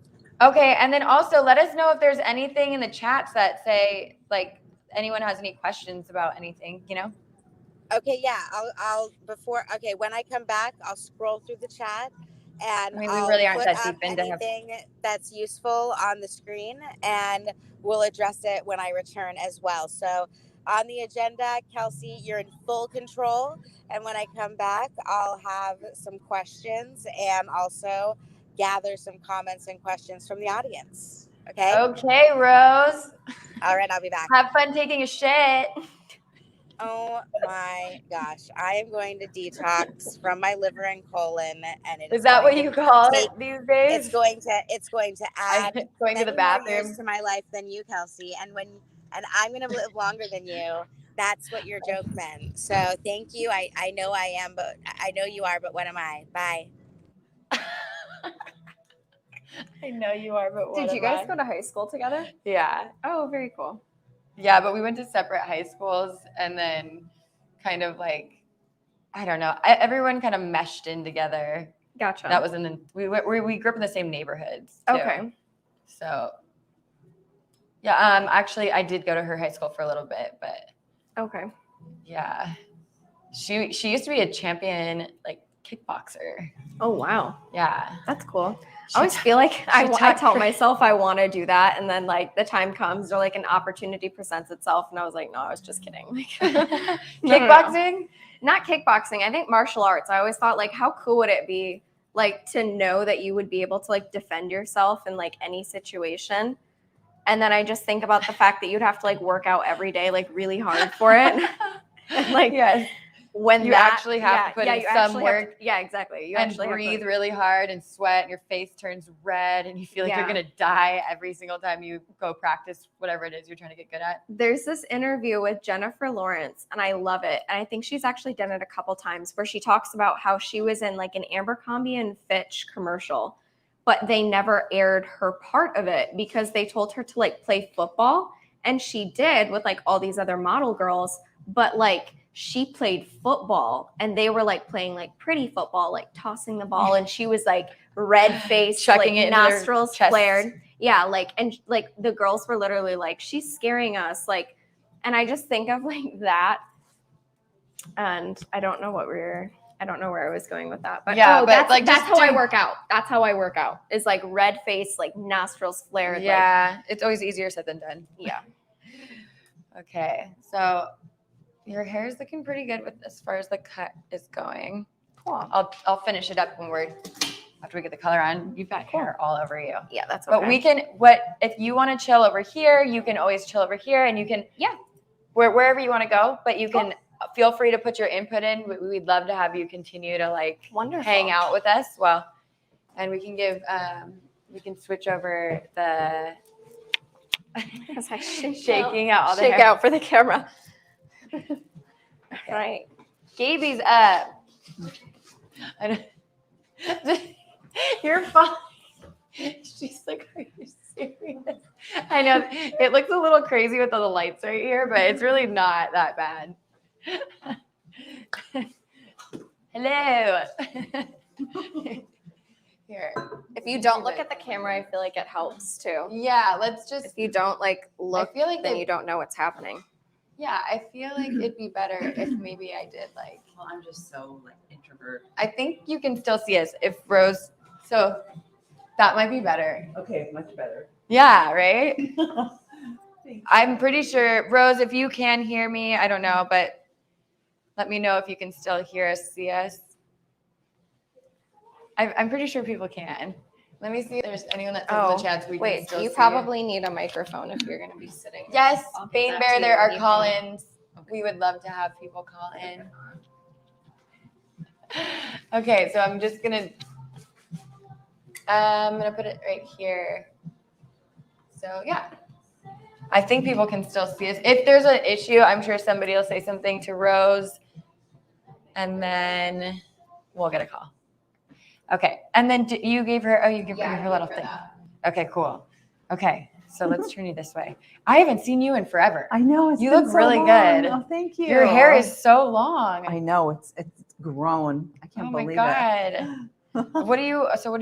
Okay, and then also let us know if there's anything in the chats that say like anyone has any questions about anything, Okay, yeah. When I come back, I'll scroll through the chat, and we really aren't that deep into anything that's useful on the screen, and we'll address it when I return as well. So on the agenda, Kelsey, you're in full control. And when I come back, I'll have some questions and also gather some comments and questions from the audience. Okay? Okay, Rose. All right, I'll be back. Have fun taking a shit. Oh my gosh. I am going to detox from my liver and colon. And is that what you call it these days? It's going to add going to the bathroom more to my life than you, Kelsey. And I'm going to live longer than you. That's what your joke meant. So thank you. I know I am, but I know you are, but what am I? Bye. I know you are, but what Did you guys go to high school together? Yeah. Oh, very cool. Yeah, but we went to separate high schools, and then kind of like, I don't know, everyone kind of meshed in together. Gotcha. That was we grew up in the same neighborhoods too. Okay. So yeah, actually I did go to her high school for a little bit, but okay. Yeah. She used to be a champion like kickboxer. Oh wow. Yeah. That's cool. I always feel like I tell myself I want to do that, and then like the time comes or like an opportunity presents itself, and I was like, no, I was just kidding. Like, kickboxing? No. Not kickboxing. I think martial arts. I always thought like, how cool would it be like to know that you would be able to like defend yourself in like any situation? And then I just think about the fact that you'd have to like work out every day, like really hard for it. And, like, yes. When you that, actually have to put in some work. Exactly. You and actually breathe really hard and sweat, and your face turns red, and you feel like you're going to die every single time you go practice whatever it is you're trying to get good at. There's this interview with Jennifer Lawrence, and I love it. And I think she's actually done it a couple times, where she talks about how she was in like an Abercrombie and Fitch commercial, but they never aired her part of it because they told her to like play football. And she did with like all these other model girls, but like she played football and they were like playing like pretty football, like tossing the ball. And she was like red faced, chucking like it nostrils flared. Yeah. Like, and like the girls were literally like, she's scaring us. Like, and I just think of like that. And I don't know where I was going with that, but yeah, that's how I work out. That's how I work out, is like red face, like nostrils flared. Yeah. It's always easier said than done. Yeah. Okay. So your hair is looking pretty good with as far as the cut is going. Cool. I'll finish it up after we get the color on. You've got hair all over you. Yeah, that's okay. But we can, if you want to chill over here, you can always chill over here, and you can, wherever you want to go, but you can feel free to put your input in. We'd love to have you continue to like hang out with us. Well, and we can we can switch over the shaking out all the hair. Shake out for the camera. Right. Gaby's up. You're fine. She's like, are you serious? I know it looks a little crazy with all the lights right here, but it's really not that bad. Hello. Here. If you don't look at the camera, I feel like it helps too. Yeah, let's just. If you don't like look, I feel like then you don't know what's happening. Yeah, I feel like it'd be better if maybe I did like. Well, I'm just so like introvert. I think you can still see us if Rose. So that might be better. Okay, much better. Yeah, right? I'm pretty sure, Rose, if you can hear me, I don't know, but let me know if you can still hear us, see us. I'm pretty sure people can. Let me see if there's anyone that takes the chance we can still see. You probably need a microphone if you're going to be sitting. Yes, Bane Bear, there are call-ins. We would love to have people call in. Okay, so I'm just going to put it right here. So yeah, I think people can still see us. If there's an issue, I'm sure somebody will say something to Rose, and then we'll get a call. Okay, and then you gave her, you gave her little thing. Okay, cool. Okay, so let's turn you this way. I haven't seen you in forever. I know. You look really good. Oh, thank you. Your hair is so long. I know, it's grown. I can't believe it. Oh my God. What are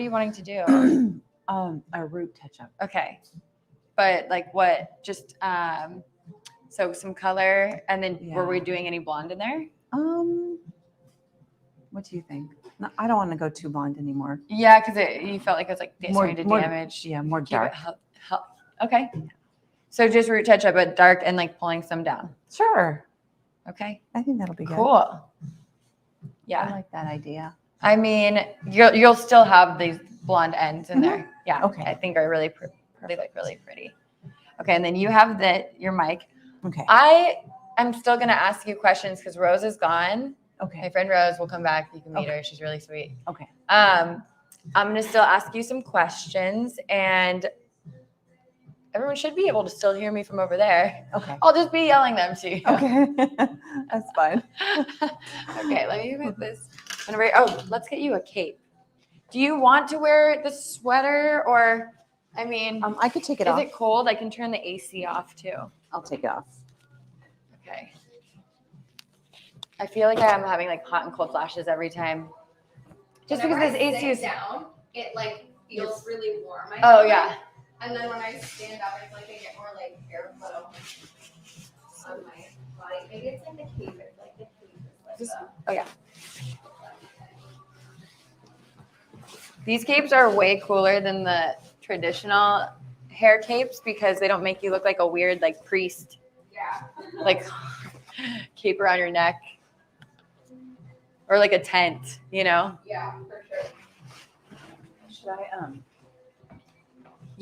you wanting to do? A root touch-up. Okay. But like what? Just so some color, and then were we doing any blonde in there? What do you think? No, I don't want to go too blonde anymore. Yeah, because you felt like it was like starting to damage. Yeah, more dark. Okay. So just root touch-up, but dark and like pulling some down. Sure. Okay. I think that'll be good. Cool. Yeah. I like that idea. I mean, you'll still have these blonde ends in there. Yeah. Okay. I think are really pretty. Okay, and then you have your mic. Okay. I am still gonna ask you questions because Rose is gone. Okay. My friend Rose will come back. You can meet her. She's really sweet. Okay. I'm gonna still ask you some questions, and everyone should be able to still hear me from over there. Okay. I'll just be yelling them to you. Okay. That's fine. Okay, let me put this. Let's get you a cape. Do you want to wear the sweater, or, I mean, I could take it off. Is it cold? I can turn the AC off too. I'll take it off. Okay. I feel like I'm having like hot and cold flashes every time. Just because this AC is down, it like feels really warm. Yeah. And then when I stand up, I feel like I get more like airflow on my body. Maybe it's like the cape. It's like the cape is like yeah. These capes are way cooler than the traditional hair capes because they don't make you look like a weird like priest. Yeah. Like cape around your neck. Or like a tent, you know? Yeah, for sure. Should I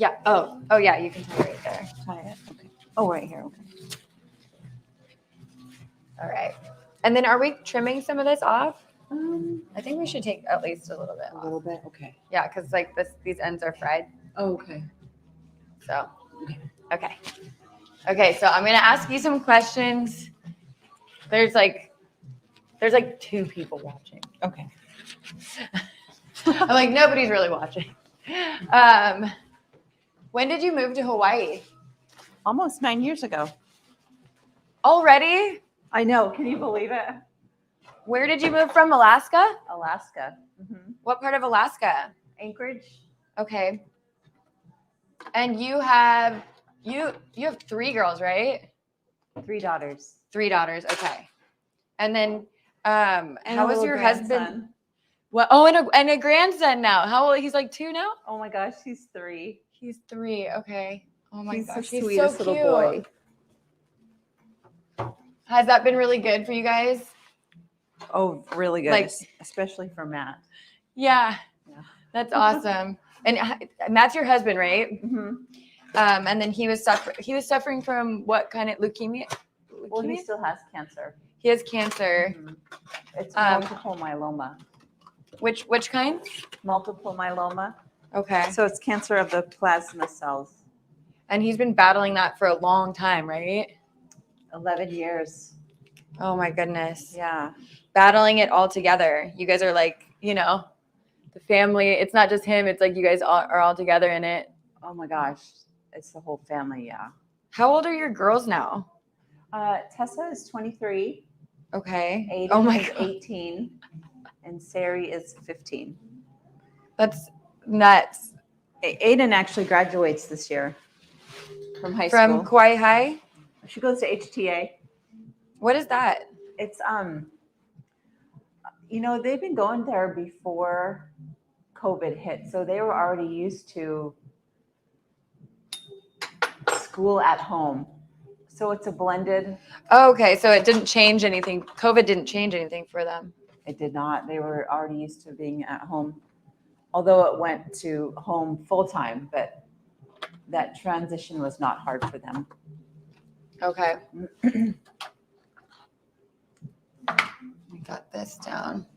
Yeah. Oh yeah, you can tie it right there. Tie it. Okay. Oh, right here. Okay. All right. And then are we trimming some of this off? I think we should take at least a little bit off. A little bit? Okay. Yeah, because like these ends are fried. Oh, okay. So, okay. So I'm gonna ask you some questions. There's like 2 people watching. Okay. I'm like, nobody's really watching. When did you move to Hawaii? Almost 9 years ago. Already? I know. Can you believe it? Where did you move from? Alaska? Alaska. Mm-hmm. What part of Alaska? Anchorage. Okay. And you have 3 girls, right? 3 daughters. 3 daughters. Okay. And then how was your husband? What? Oh, and a grandson now. How old? He's like 2 now? Oh my gosh, he's 3. He's 3. Okay. Oh my gosh, the sweetest so little cute. boy. Has that been really good for you guys? Oh, really good. Like, especially for Matt. Yeah. That's awesome. And Matt's your husband, right? Mm-hmm. And then he was suffering from what kind of leukemia? Well, he still has cancer. He has cancer. Mm-hmm. It's multiple myeloma. Which kind? Multiple myeloma. Okay. So it's cancer of the plasma cells. And he's been battling that for a long time, right? 11 years. Oh my goodness. Yeah. Battling it all together. You guys are like, the family. It's not just him. It's like you guys are all together in it. Oh my gosh. It's the whole family. Yeah. How old are your girls now? Tessa is 23. Okay. Aiden is 18. And Sari is 15. That's nuts. Aiden actually graduates this year from high school. From Kauai High? She goes to HTA. What is that? It's they've been going there before COVID hit, so they were already used to school at home. So it's a blended. Oh, okay, so it didn't change anything. COVID didn't change anything for them. It did not. They were already used to being at home, although it went to home full time, but that transition was not hard for them. Okay. We got this down.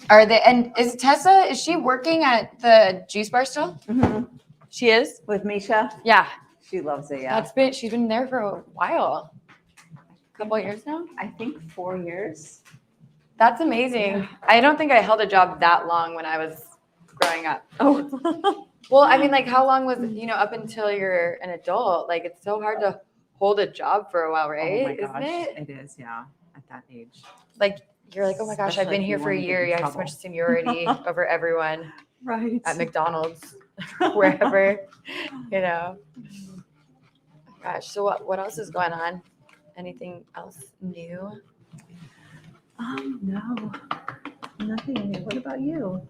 Is Tessa, is she working at the juice bar still? Mm-hmm. She is? With Misha? Yeah. She loves it, yeah. She's been there for a while. A couple of years now? I think 4 years. That's amazing. Yeah. I don't think I held a job that long when I was growing up. Oh. Well, I mean, like how long was, up until you're an adult? Like it's so hard to hold a job for a while, right? Oh my gosh, Isn't it? It is, yeah, at that age. Like you're like, oh my gosh, I've been here for a year. You have so much seniority over everyone. Right. At McDonald's, wherever, Gosh, so what else is going on? Anything else new? No, nothing new. What about you?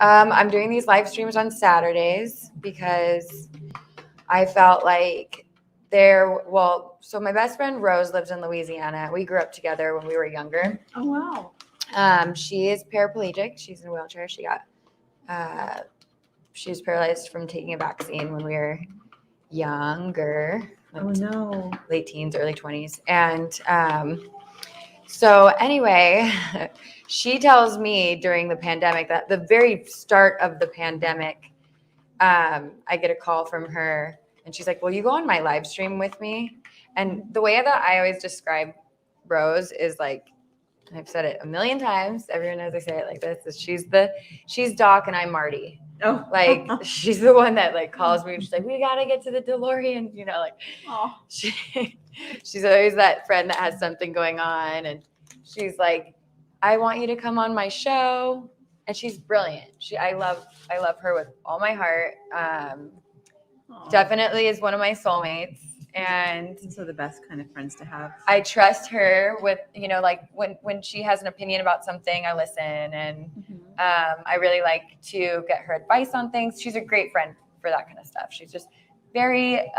I'm doing these live streams on Saturdays because I felt like so my best friend Rose lives in Louisiana. We grew up together when we were younger. Oh, wow. She is paraplegic. She's in a wheelchair. She was paralyzed from taking a vaccine when we were younger. Oh, no. Late teens, early 20s. And so anyway, she tells me during the pandemic that the very start of the pandemic, I get a call from her and she's like, will you go on my live stream with me? And the way that I always describe Rose is like, and I've said it a million times. Everyone knows I say it like this. Is she's Doc and I'm Marty. Oh, like she's the one that like calls me and she's like, we gotta get to the DeLorean, she's always that friend that has something going on. And she's like, I want you to come on my show. And she's brilliant. I love her with all my heart. Definitely is one of my soulmates. And these are the best kind of friends to have. I trust her with, like when she has an opinion about something, I listen. And I really like to get her advice on things. She's a great friend for that kind of stuff. She's just very,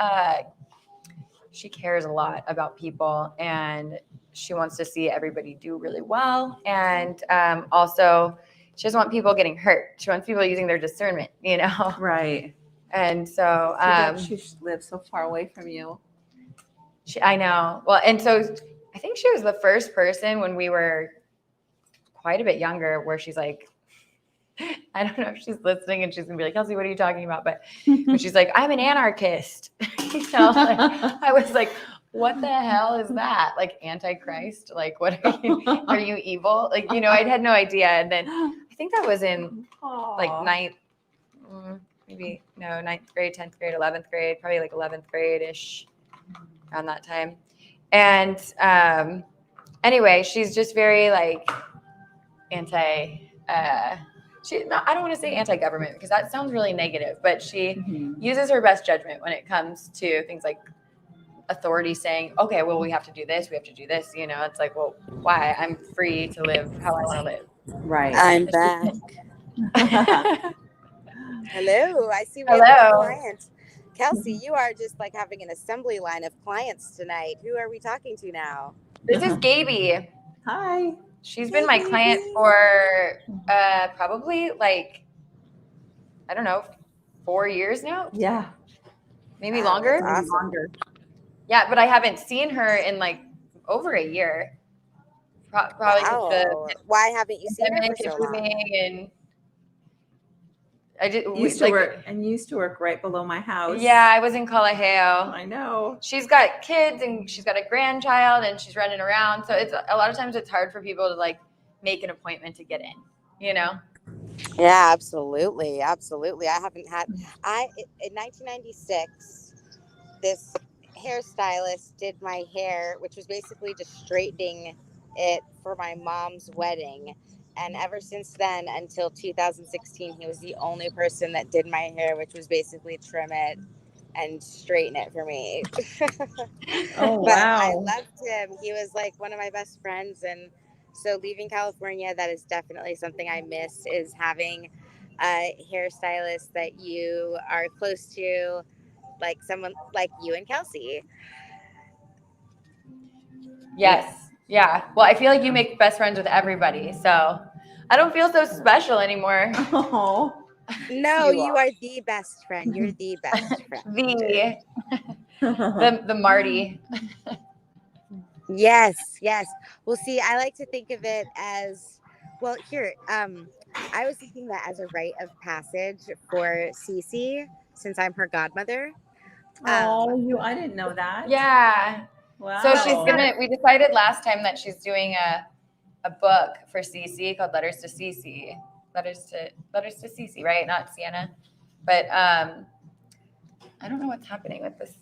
she cares a lot about people and she wants to see everybody do really well. And also she doesn't want people getting hurt. She wants people using their discernment, you know? Right. And so she lives so far away from you. I know. Well, and so I think she was the first person when we were quite a bit younger where she's like, I don't know if she's listening and she's gonna be like, Kelsey, what are you talking about? But when she's like, I'm an anarchist. You know, like, I was like, what the hell is that? Like Antichrist? Like, what are you evil? Like, you know, I had no idea. And then I think that was in like ninth grade, 10th grade, 11th grade, probably like 11th grade-ish around that time. And anyway, she's just very like I don't want to say anti-government because that sounds really negative, but she uses her best judgment when it comes to things like authority saying, okay, well, we have to do this. We have to do this. You know, it's like, well, why? I'm free to live how I want to live. Right. I'm back. Hello. I see we have a client. Kelsey, you are just like having an assembly line of clients tonight. Who are we talking to now? This is Gaby. Hi. She's been my client for probably like, I don't know, 4 years now. Yeah. Maybe longer. Awesome. Longer. Yeah, but I haven't seen her in like over a year. Probably why haven't you seen her for so long? And I did used to work right below my house. Yeah, I was in Kauai. I know. She's got kids and she's got a grandchild and she's running around. So it's a lot of times it's hard for people to like make an appointment to get in, you know? Yeah, absolutely. Absolutely. In 1996, this hairstylist did my hair, which was basically just straightening it for my mom's wedding. And ever since then, until 2016, he was the only person that did my hair, which was basically trim it and straighten it for me. Oh, but wow. I loved him. He was like one of my best friends. And so leaving California, that is definitely something I miss, is having a hairstylist that you are close to, like someone like you and Kelsey. Yes. Yeah. Well, I feel like you make best friends with everybody. So I don't feel so special anymore. Oh. No, you are the best friend. You're the best friend. the Marty. Yes. Well, see, I like to think of it as, well, here, I was thinking that as a rite of passage for Cece, since I'm her godmother. I didn't know that. Yeah. Wow. So we decided last time that she's doing a book for Cece called Letters to Cece. Letters to Cece, right? Not Sienna. But I don't know what's happening with this.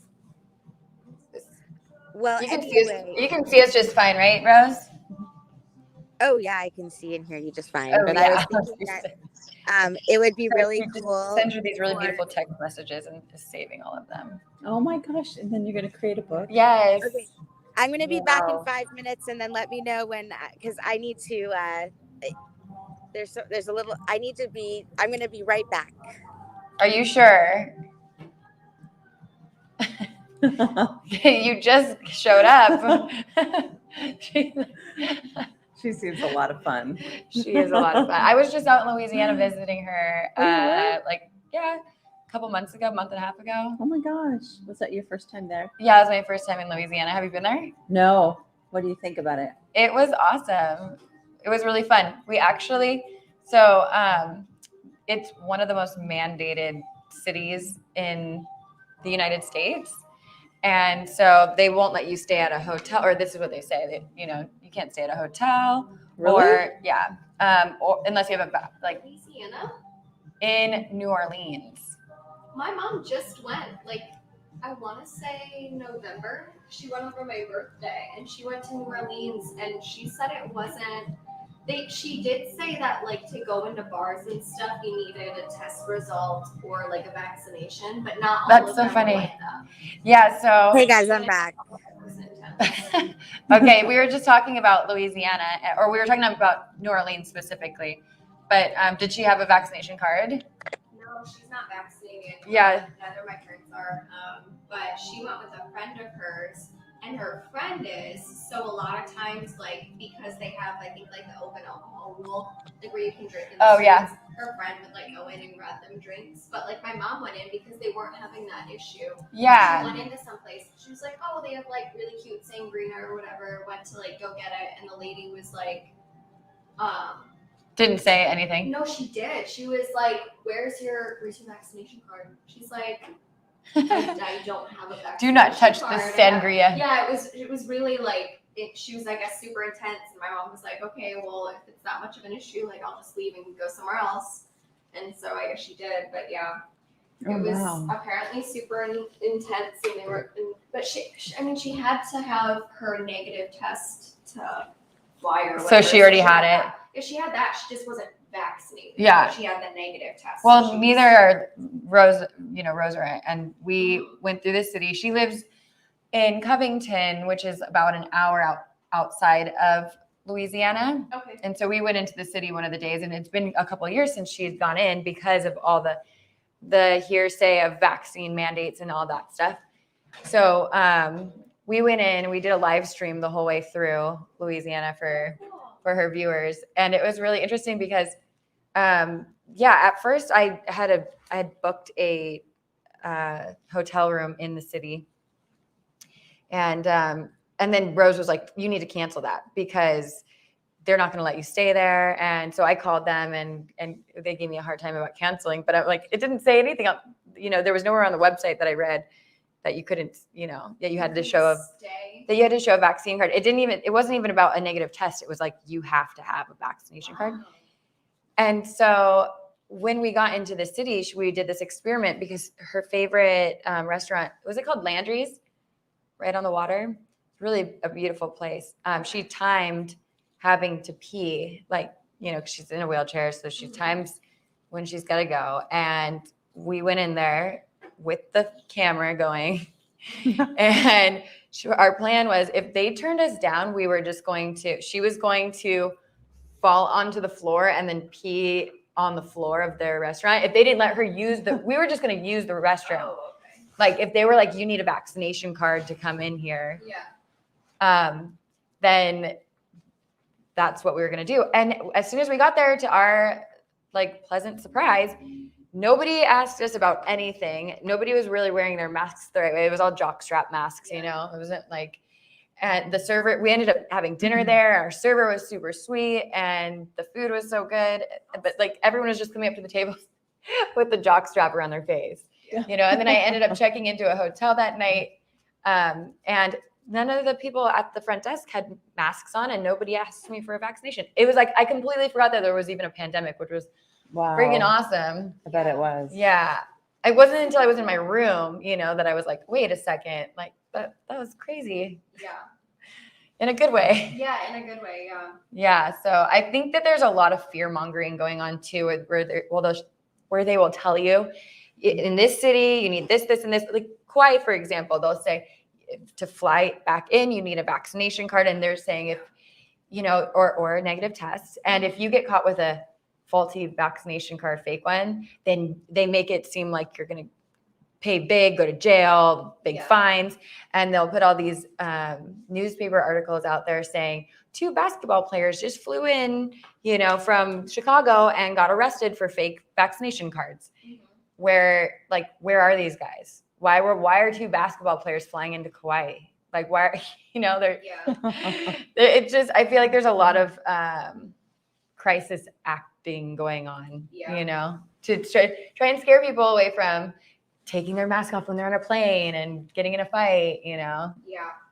Well, you can see us just fine, right, Rose? Oh yeah, I can see and hear you just fine. Oh, but yeah. I was thinking that it would be really cool. Send her these really beautiful text messages and just saving all of them. Oh my gosh! And then you're going to create a book? Yes. Okay. I'm going to be back in 5 minutes, and then let me know when, because I need to. There's a little. I'm going to be right back. Are you sure? You just showed up. She seems a lot of fun. She is a lot of fun. I was just out in Louisiana visiting her, a couple months ago, month and a half ago. Oh my gosh. Was that your first time there? Yeah, it was my first time in Louisiana. Have you been there? No. What do you think about it? It was awesome. It was really fun. We actually, it's one of the most mandated cities in the United States. And so they won't let you stay at a hotel, or this is what they say, you can't stay at a hotel. Really? Or unless you have Louisiana? In New Orleans. My mom just went, I want to say November. She went over my birthday, and she went to New Orleans, and she said it wasn't. She did say that to go into bars and stuff, you needed a test result or a vaccination, but not all That's of so them funny. were like that. Yeah. So. Hey guys, I'm back. Okay, we were just talking about Louisiana, or we were talking about New Orleans specifically. But did she have a vaccination card? No, she's not vaccinated. Yeah. Neither of my parents are. But she went with a friend of hers, and her friend is. So a lot of times, like, because they have, I think, like the open alcohol rule, like where you can drink in the streets, her friend would like go in and grab them drinks. But like my mom went in because they weren't having that issue. Yeah. She went into some place. She was like, oh, they have like really cute sangria or whatever. Went to like go get it, and the lady was like, didn't say anything. No, she did. She was like, where's your vaccination card? She's like, I don't have a vaccination Do not touch card. the sangria. Yeah, it was really like, she was, I guess, super intense. And my mom was like, okay, well, if it's that much of an issue, like, I'll just leave and go somewhere else. And so I guess she did. But yeah, it was apparently super intense. And they were, but she had to have her negative test to fly or whatever. So she already had it. If she had that, she just wasn't vaccinated. Yeah. She had the negative test. Well, so neither are Rose, Rose or I. And we went through the city. She lives in Covington, which is about an hour outside of Louisiana. Okay. And so we went into the city one of the days, and it's been a couple of years since she's gone in because of all the hearsay of vaccine mandates and all that stuff. So we went in, we did a live stream the whole way through Louisiana for her viewers. And it was really interesting because, at first I had booked a hotel room in the city. And then Rose was like, you need to cancel that because they're not going to let you stay there. And so I called them and they gave me a hard time about canceling, but I'm like, it didn't say anything. There was nowhere on the website that I read that you couldn't, that you had to show a vaccine card. It wasn't even about a negative test. It was like, you have to have a vaccination card. And so when we got into the city, we did this experiment because her favorite restaurant, was it called Landry's? Right on the water. Really a beautiful place. She timed having to pee, like, cause she's in a wheelchair. So she times when she's got to go. And we went in there with the camera going. And our plan was if they turned us down, she was going to fall onto the floor and then pee on the floor of their restaurant. If they didn't let her we were just going to use the restroom. Oh, okay. Like if they were like, you need a vaccination card to come in here. Yeah. Then that's what we were going to do. And as soon as we got there, to our like pleasant surprise, nobody asked us about anything. Nobody was really wearing their masks the right way. It was all jockstrap masks, It wasn't like, and the server, we ended up having dinner there. Our server was super sweet and the food was so good. But like everyone was just coming up to the table with the jockstrap around their face, and then I ended up checking into a hotel that night. And none of the people at the front desk had masks on and nobody asked me for a vaccination. It was like, I completely forgot that there was even a pandemic, which was freaking awesome. I bet it was. Yeah. It wasn't until I was in my room, that I was like, wait a second, like that was crazy. Yeah. In a good way. Yeah, in a good way. Yeah. Yeah. So I think that there's a lot of fear mongering going on too, where they will tell you in this city, you need this, and this. Like Kauai, for example, they'll say to fly back in, you need a vaccination card. And they're saying if, or a negative test. And if you get caught with a faulty vaccination card, fake one, then they make it seem like you're going to pay big, go to jail, big fines. And they'll put all these newspaper articles out there saying 2 basketball players just flew in, from Chicago and got arrested for fake vaccination cards. Mm-hmm. Where are these guys? Why are 2 basketball players flying into Kauai? Like, why, they're, it's just, I feel like there's a lot of crisis acting going on, to try and scare people away from taking their mask off when they're on a plane and getting in a fight, Yeah.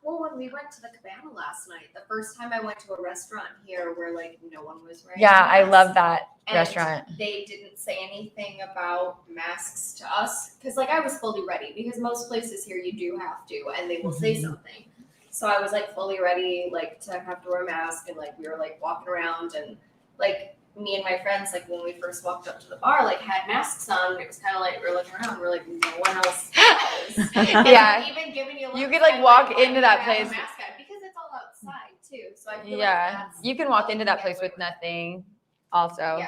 Well, when we went to the Cabana last night, the first time I went to a restaurant here where like no one was wearing masks, I love that restaurant. They didn't say anything about masks to us because like I was fully ready because most places here you do have to and they will say something. So I was like fully ready like to have to wear a mask and like we were like walking around and like me and my friends, like when we first walked up to the bar, like had masks on. It was kind of like we're looking around. We're like, no one else does. Yeah. Even giving you could like walk into that place because it's all outside too. So I feel you can walk into that place with nothing. Also,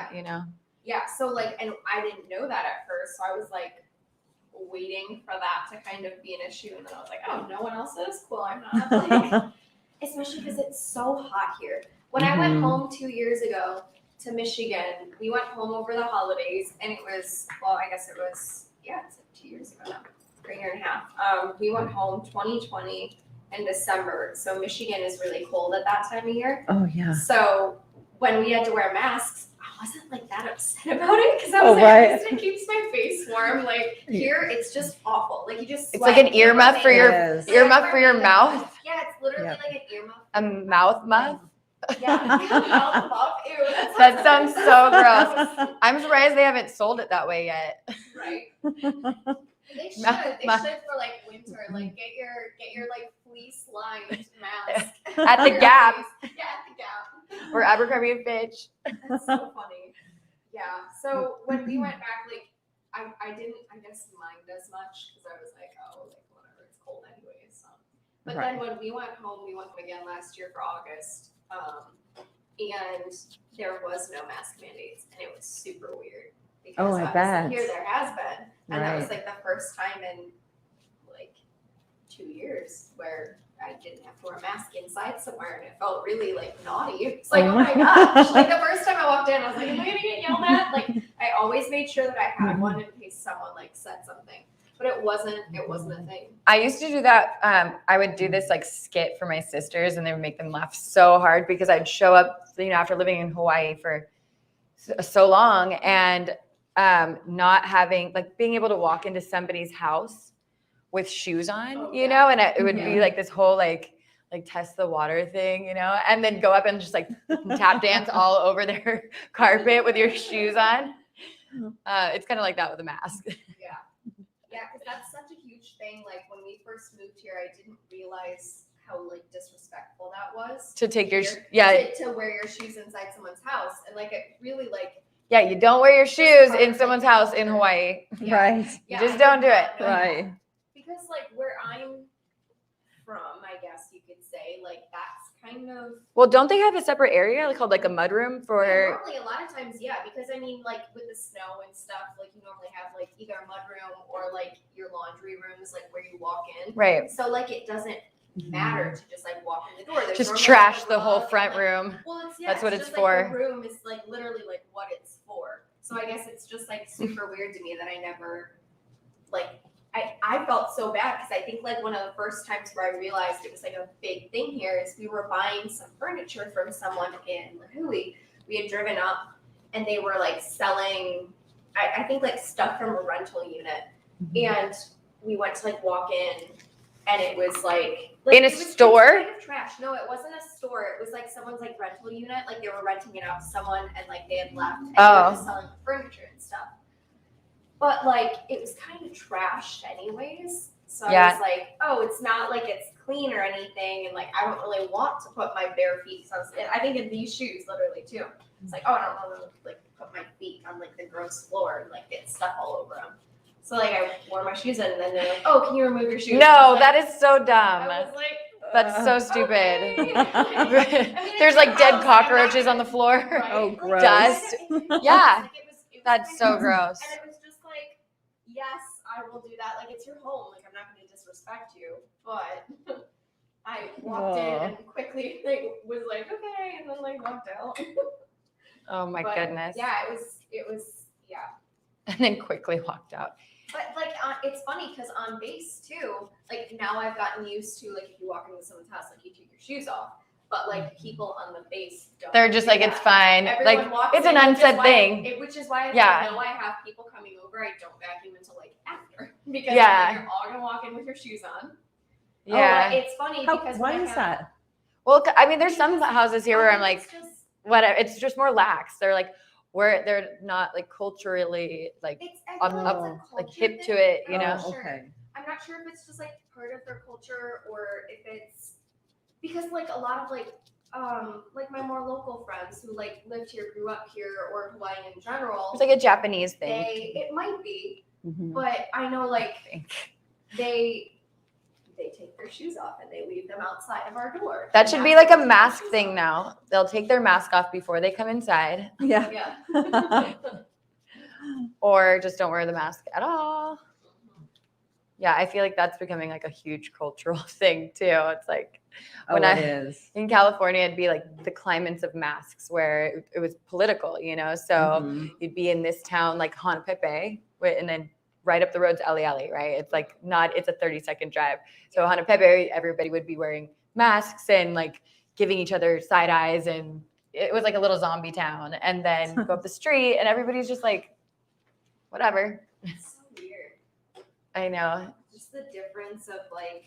Yeah. So like, and I didn't know that at first. So I was like, waiting for that to kind of be an issue, and then I was like, oh, no one else is? Cool, I'm not. Like, especially because it's so hot here. When I went home 2 years ago to Michigan, we went home over the holidays, and it was, well, I guess it was, it's like 2 years ago now, or a year and a half. We went home 2020 in December, so Michigan is really cold at that time of year. Oh, yeah. So when we had to wear masks, I wasn't like that upset about it because I was at least it keeps my face warm. Like here, it's just awful. Like you just it's like an earmuff for your earmuff for your mouth. Yeah, it's literally like an earmuff. A mouth muff. Yeah, mouth muff. Ew, that sounds so gross. I'm surprised they haven't sold it that way yet. Right. They should. They should for like winter. Like get your like fleece lined mask at the Gap. Yeah, at the Gap. Or Abercrombie and Fitch. That's so funny. Yeah. So when we went back, like I didn't, I guess, mind as much because I was like, oh, like whatever, it's cold anyways. So. But then when we went home again last year for August, and there was no mask mandates, and it was super weird. Because I bet. Here there has been, and that was like the first time in like 2 years where I didn't have to wear a mask inside somewhere, and it felt really like naughty. It's like, oh my gosh! Like the first time I walked in, I was like, am I gonna get yelled at? Like I always made sure that I had one in case someone like said something, but it wasn't a thing. I used to do that. I would do this like skit for my sisters, and they would make them laugh so hard because I'd show up, after living in Hawaii for so long, and not having like being able to walk into somebody's house with shoes on, and it would be like this whole like test the water thing, and then go up and just like tap dance all over their carpet with your shoes on. It's kind of like that with a mask. Yeah, because that's such a huge thing. Like when we first moved here, I didn't realize how like disrespectful that was to take your to wear your shoes inside someone's house, and like it really like. Yeah, you don't wear your shoes in someone's house in Hawaii. Yeah. Right. You just don't do it. Right. Because like where I'm from, I guess you could say, like that's kind of. Well, don't they have a separate area called like a mudroom for? Yeah, normally, a lot of times, because I mean, like with the snow and stuff, like you normally have like either a mudroom or like your laundry room is like where you walk in. Right. So like it doesn't matter to just like walk in the door. There's just trash the whole front room. Well, that's what it's just, for. Like, the room is like literally like what it's for. So I guess it's just like super weird to me that I never like I felt so bad because I think like one of the first times where I realized it was like a big thing here is we were buying some furniture from someone in Louisiana. We had driven up and they were like selling I think like stuff from a rental unit, and we went to like walk in. And it was like in a store? Kind of trash. No, it wasn't a store. It was like someone's like rental unit. Like they were renting it out to someone, and like they had left, and they were just selling furniture and stuff. But like it was kind of trashed anyways. So I was like, oh, it's not like it's clean or anything, and like I don't really want to put my bare feet. So I think in these shoes, literally too. It's like, oh, I don't want to like put my feet on like the gross floor and like get stuff all over them. So like I wore my shoes in, and then they're like, "Oh, can you remove your shoes?" No, that is so dumb. I was like, that's so stupid. Okay. There's like dead cockroaches on the floor. Right. Oh, gross. Dust. Yeah, that's so gross. And it was just like, yes, I will do that. Like it's your home. Like I'm not going to disrespect you, but I walked in and quickly like was like, okay, and then like walked out. Oh my goodness. Yeah, it was. And then quickly walked out. But like, it's funny because on base too, like now I've gotten used to like if you walk into someone's house, like you take your shoes off. But like people on the base don't. They're just like, it's fine. Everyone like it's an unsaid thing. Which is why if I know I have people coming over, I don't vacuum until like after. Because like, you're all gonna walk in with your shoes on. Yeah. Oh, it's funny because why is that? Well, I mean, there's some houses here where I'm like, whatever. It's just more lax. They're like, where they're not like culturally like like hip to it, you know. Okay. I'm not sure if it's just like part of their culture or if it's because like a lot of like my more local friends who like lived here, grew up here, or Hawaii in general. It's like a Japanese thing. It might be, but I know like they take their shoes off and they leave them outside of our door. That should be like a mask thing now. They'll take their mask off before they come inside. Yeah. Or just don't wear the mask at all. Yeah, I feel like that's becoming like a huge cultural thing too. It's like when it is. in California, it'd be like the climates of masks where it was political, you know? So you'd be in this town like Hanapepe, and then right up the road's Ali, right? It's like it's a 30-second drive. So Hanapepe, everybody would be wearing masks and like giving each other side eyes, and it was like a little zombie town. And then go up the street and everybody's just like, whatever. It's so weird. I know. Just the difference of like,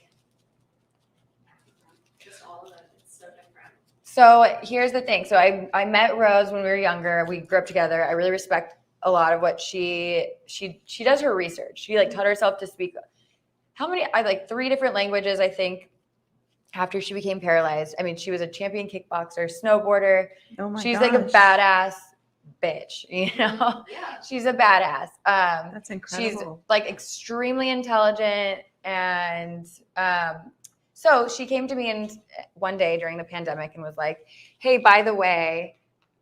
just all of it. It's so different. So here's the thing. So I met Rose when we were younger. We grew up together. I really respect a lot of what she does her research. She like taught herself to speak like 3 different languages, I think, after she became paralyzed. I mean, she was a champion kickboxer, snowboarder. Oh my She's gosh. like a badass bitch, you know? Yeah. She's a badass. That's incredible. She's like extremely intelligent. And so she came to me one day during the pandemic and was like, hey, by the way,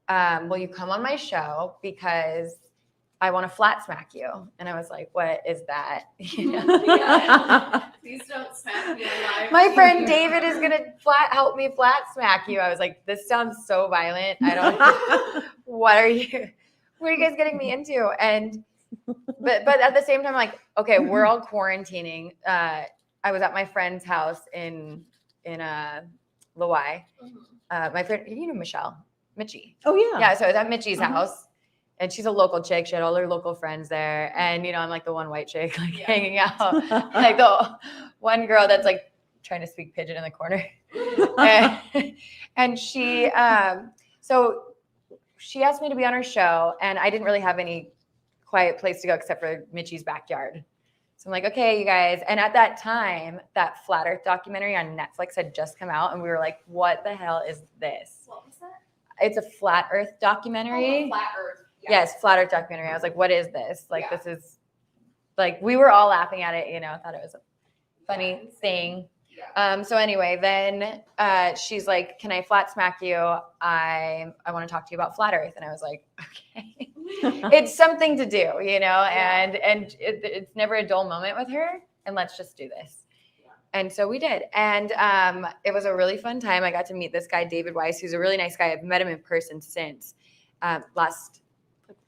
will you come on my show? Because I want to flat smack you. And I was like, what is that? You know? Yeah. Please don't smack me alive. My friend David is going to help me flat smack you. I was like, this sounds so violent. I don't, what are you guys getting me into? And, but at the same time, I'm like, okay, we're all quarantining. I was at my friend's house in Kauai. My friend, you know, Mitchie. Oh yeah. Yeah. So I was at Mitchie's house. And she's a local chick. She had all her local friends there. And, you know, I'm like the one white chick, like hanging out. Like the one girl that's like trying to speak pidgin in the corner. and she, so she asked me to be on her show. And I didn't really have any quiet place to go except for Mitchie's backyard. So I'm like, okay, you guys. And at that time, that Flat Earth documentary on Netflix had just come out. And we were like, what the hell is this? What was that? It's a Flat Earth documentary. Oh, Flat Earth. Yes, Flat Earth documentary. I was like, what is this? Like, this is, like, we were all laughing at it, you know, thought it was a funny thing. Yeah. So anyway, then she's like, can I flat smack you? I want to talk to you about Flat Earth. And I was like, okay. It's something to do, you know, and it's never a dull moment with her. And let's just do this. And so we did. And it was a really fun time. I got to meet this guy, David Weiss, who's a really nice guy. I've met him in person since last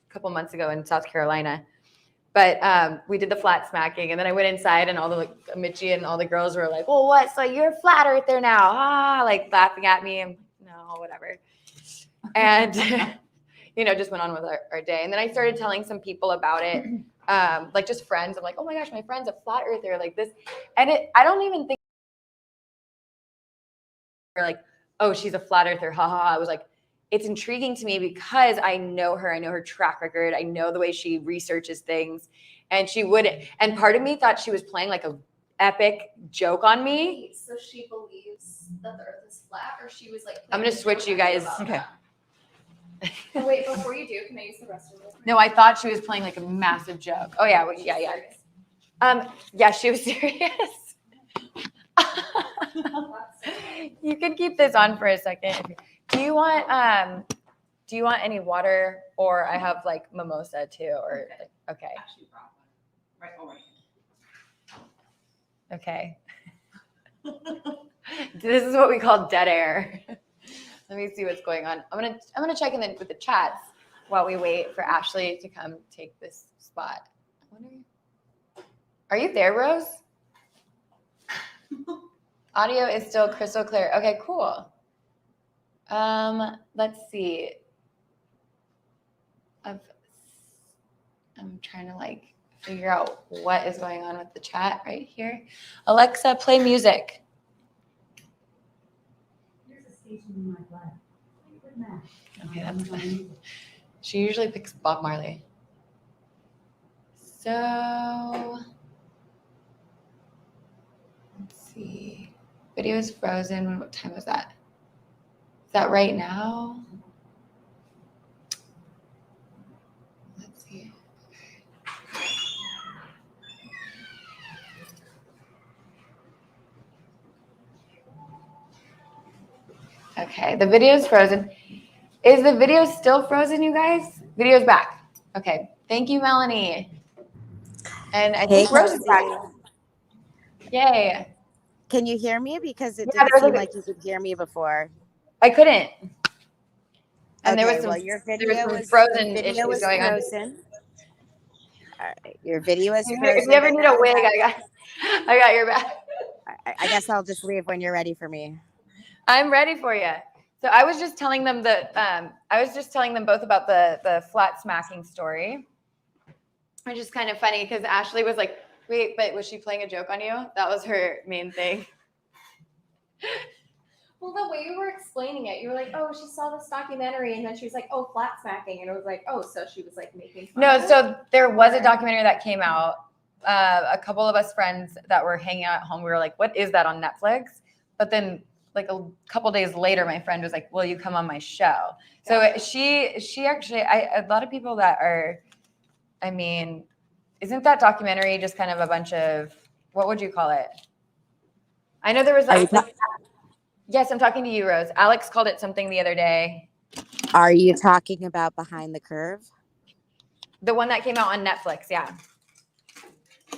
couple months ago in South Carolina. But we did the flat smacking, and then I went inside, and all the Mitchie and all the girls were like, well, what? So you're a flat earther now, like laughing at me. And no, whatever. And, you know, just went on with our day. And then I started telling some people about it, like just friends. I'm like, oh my gosh, my friend's a flat earther, like this. And I don't even think like, oh, she's a flat earther, haha. I was like, it's intriguing to me because I know her track record. I know the way she researches things, and and part of me thought she was playing like a epic joke on me. So she believes that the earth is flat, or she was like, I'm going to switch you guys. Okay. Oh, wait, before you do, can I use the restroom? No, I thought she was playing like a massive joke. Oh yeah. Well, yeah. Yeah, she was serious. You can keep this on for a second. Do you want any water, or I have like mimosa too, or okay. Okay. This is what we call dead air. Let me see what's going on. I'm gonna check in with the chats while we wait for Ashley to come take this spot. Are you there, Rose? Audio is still crystal clear. Okay, cool. Let's see. I'm trying to like figure out what is going on with the chat right here. Alexa, play music. Okay, that's fine. She usually picks Bob Marley. So let's see. Video is frozen. What time was that? Is that right now? Let's see. Okay, the video is frozen. Is the video still frozen, you guys? Video's back. Okay, thank you, Melanie. And I think Rose is back. Yay. Can you hear me? Because it didn't seem like you could hear me before. I couldn't. And Okay, there was some, well, your video was frozen issues going frozen. All right, your video is frozen. If you ever need a wig, I got your back. I guess I'll just leave when you're ready for me. I'm ready for you. So I was just telling them both about the flat smacking story, which is kind of funny because Ashley was like, "Wait, but was she playing a joke on you?" That was her main thing. Well, the way you were explaining it, you were like, "Oh, she saw this documentary," and then she was like, "Oh, flat smacking," and it was like, "Oh, so she was like making fun of it?" So there was a documentary that came out. A couple of us friends that were hanging out at home, we were like, "What is that on Netflix?" But then, like a couple days later, my friend was like, "Will you come on my show?" So she actually, a lot of people that are, I mean, isn't that documentary just kind of a bunch of, what would you call it? I know there was yes, I'm talking to you, Rose. Alex called it something the other day. Are you talking about Behind the Curve? The one that came out on Netflix, yeah.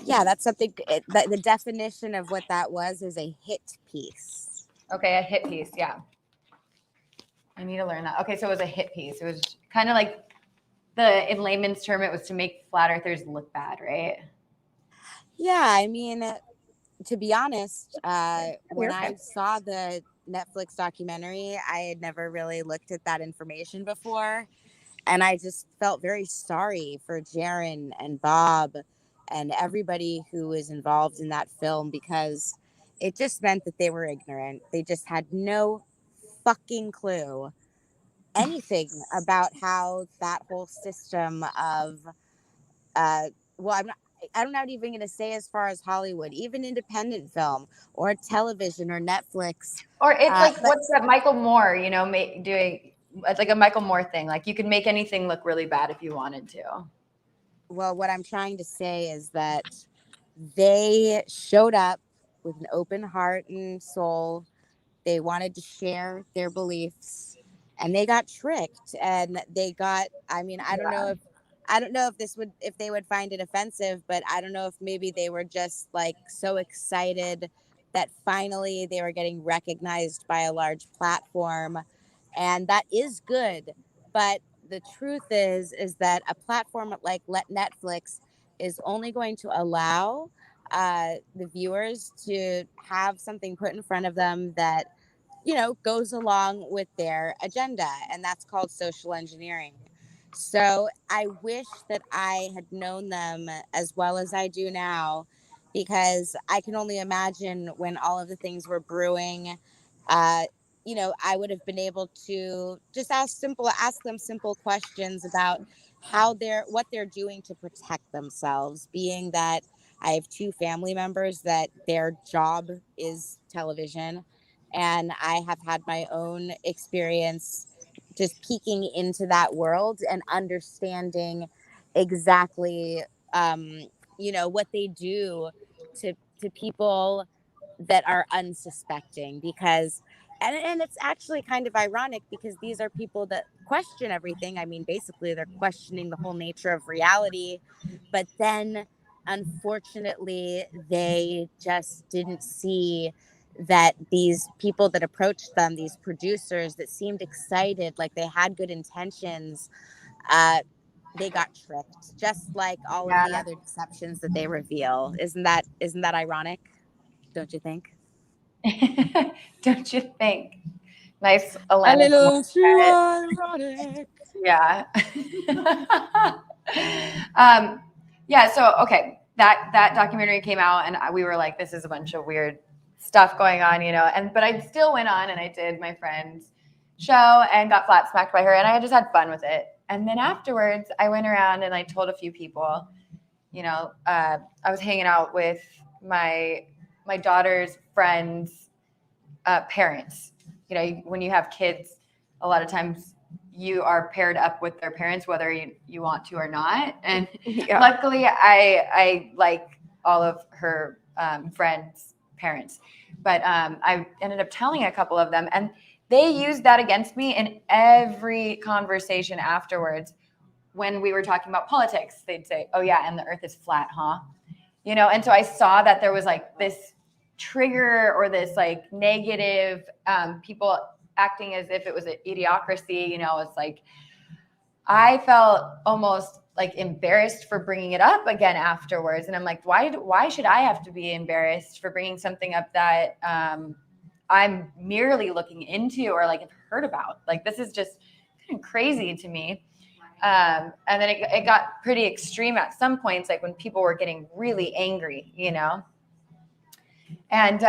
Yeah, that's something. The definition of what that was is a hit piece. Okay, a hit piece, yeah. I need to learn that. Okay, so it was a hit piece. It was kind of like in layman's term, it was to make flat earthers look bad, right? Yeah, I mean, to be honest, when I saw the Netflix documentary, I had never really looked at that information before. And I just felt very sorry for Jaron and Bob and everybody who was involved in that film, because it just meant that they were ignorant. They just had no fucking clue anything about how that whole system of, I'm not even going to say as far as Hollywood, even independent film or television or Netflix. Or it's like, what's that Michael Moore, doing, it's like a Michael Moore thing. Like you could make anything look really bad if you wanted to. Well, what I'm trying to say is that they showed up with an open heart and soul. They wanted to share their beliefs, and they got tricked. And they got, I mean, I don't know if they would find it offensive, but I don't know if maybe they were just like so excited that finally they were getting recognized by a large platform. And that is good. But the truth is that a platform like Netflix is only going to allow the viewers to have something put in front of them that, goes along with their agenda. And that's called social engineering. So I wish that I had known them as well as I do now, because I can only imagine when all of the things were brewing, I would have been able to just ask them simple questions about what they're doing to protect themselves, being that I have two family members that their job is television, and I have had my own experience just peeking into that world and understanding exactly, what they do to people that are unsuspecting, because and it's actually kind of ironic, because these are people that question everything. I mean, basically they're questioning the whole nature of reality, but then unfortunately they just didn't see that these people that approached them, these producers that seemed excited, like they had good intentions, they got tricked, just like all of the other deceptions that they reveal. Isn't that ironic? Don't you think? Don't you think? Nice, a little too ironic. Yeah. Yeah. So okay, that documentary came out, and we were like, this is a bunch of weird stuff going on, but I still went on and I did my friend's show and got flat smacked by her, and I just had fun with it. And then afterwards I went around and I told a few people, I was hanging out with my daughter's friends' parents. When you have kids, a lot of times you are paired up with their parents, whether you want to or not. And luckily I like all of her friends' parents, but I ended up telling a couple of them, and they used that against me in every conversation afterwards. When we were talking about politics, they'd say, "Oh yeah, and the earth is flat, huh?" And so I saw that there was like this trigger or this like negative people acting as if it was an idiocracy. It's like I felt almost like embarrassed for bringing it up again afterwards. And I'm like, why should I have to be embarrassed for bringing something up that I'm merely looking into or like have heard about? Like, this is just kind of crazy to me. And then it got pretty extreme at some points, like when people were getting really angry, And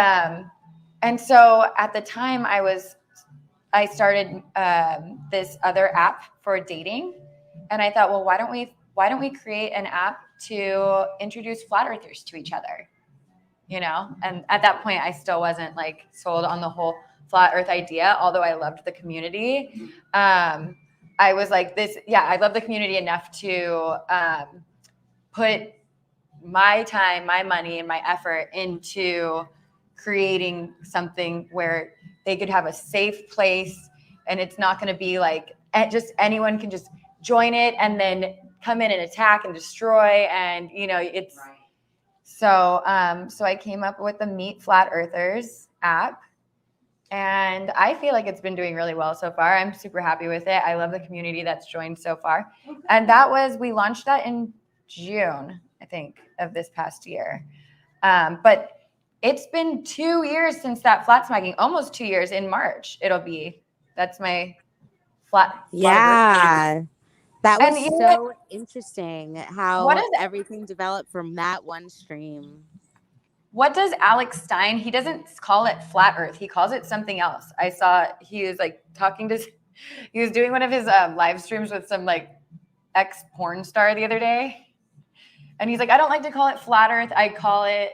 so at the time I started this other app for dating, and I thought, well, why don't we create an app to introduce flat earthers to each other, And at that point, I still wasn't like sold on the whole flat earth idea, although I loved the community. I was like I love the community enough to put my time, my money, and my effort into creating something where they could have a safe place, and it's not going to be like just anyone can just join it and then come in and attack and destroy. And it's right. So I came up with the Meet Flat Earthers app, and I feel like it's been doing really well so far. I'm super happy with it. I love the community that's joined so far. Okay. And we launched that in June, I think, of this past year. But it's been 2 years since that flat smacking, almost 2 years in March. That's my flat. Yeah. That was so interesting how everything developed from that one stream. What does Alex Stein? He doesn't call it flat earth. He calls it something else. I saw he was like he was doing one of his live streams with some like ex porn star the other day. And he's like, I don't like to call it flat earth. I call it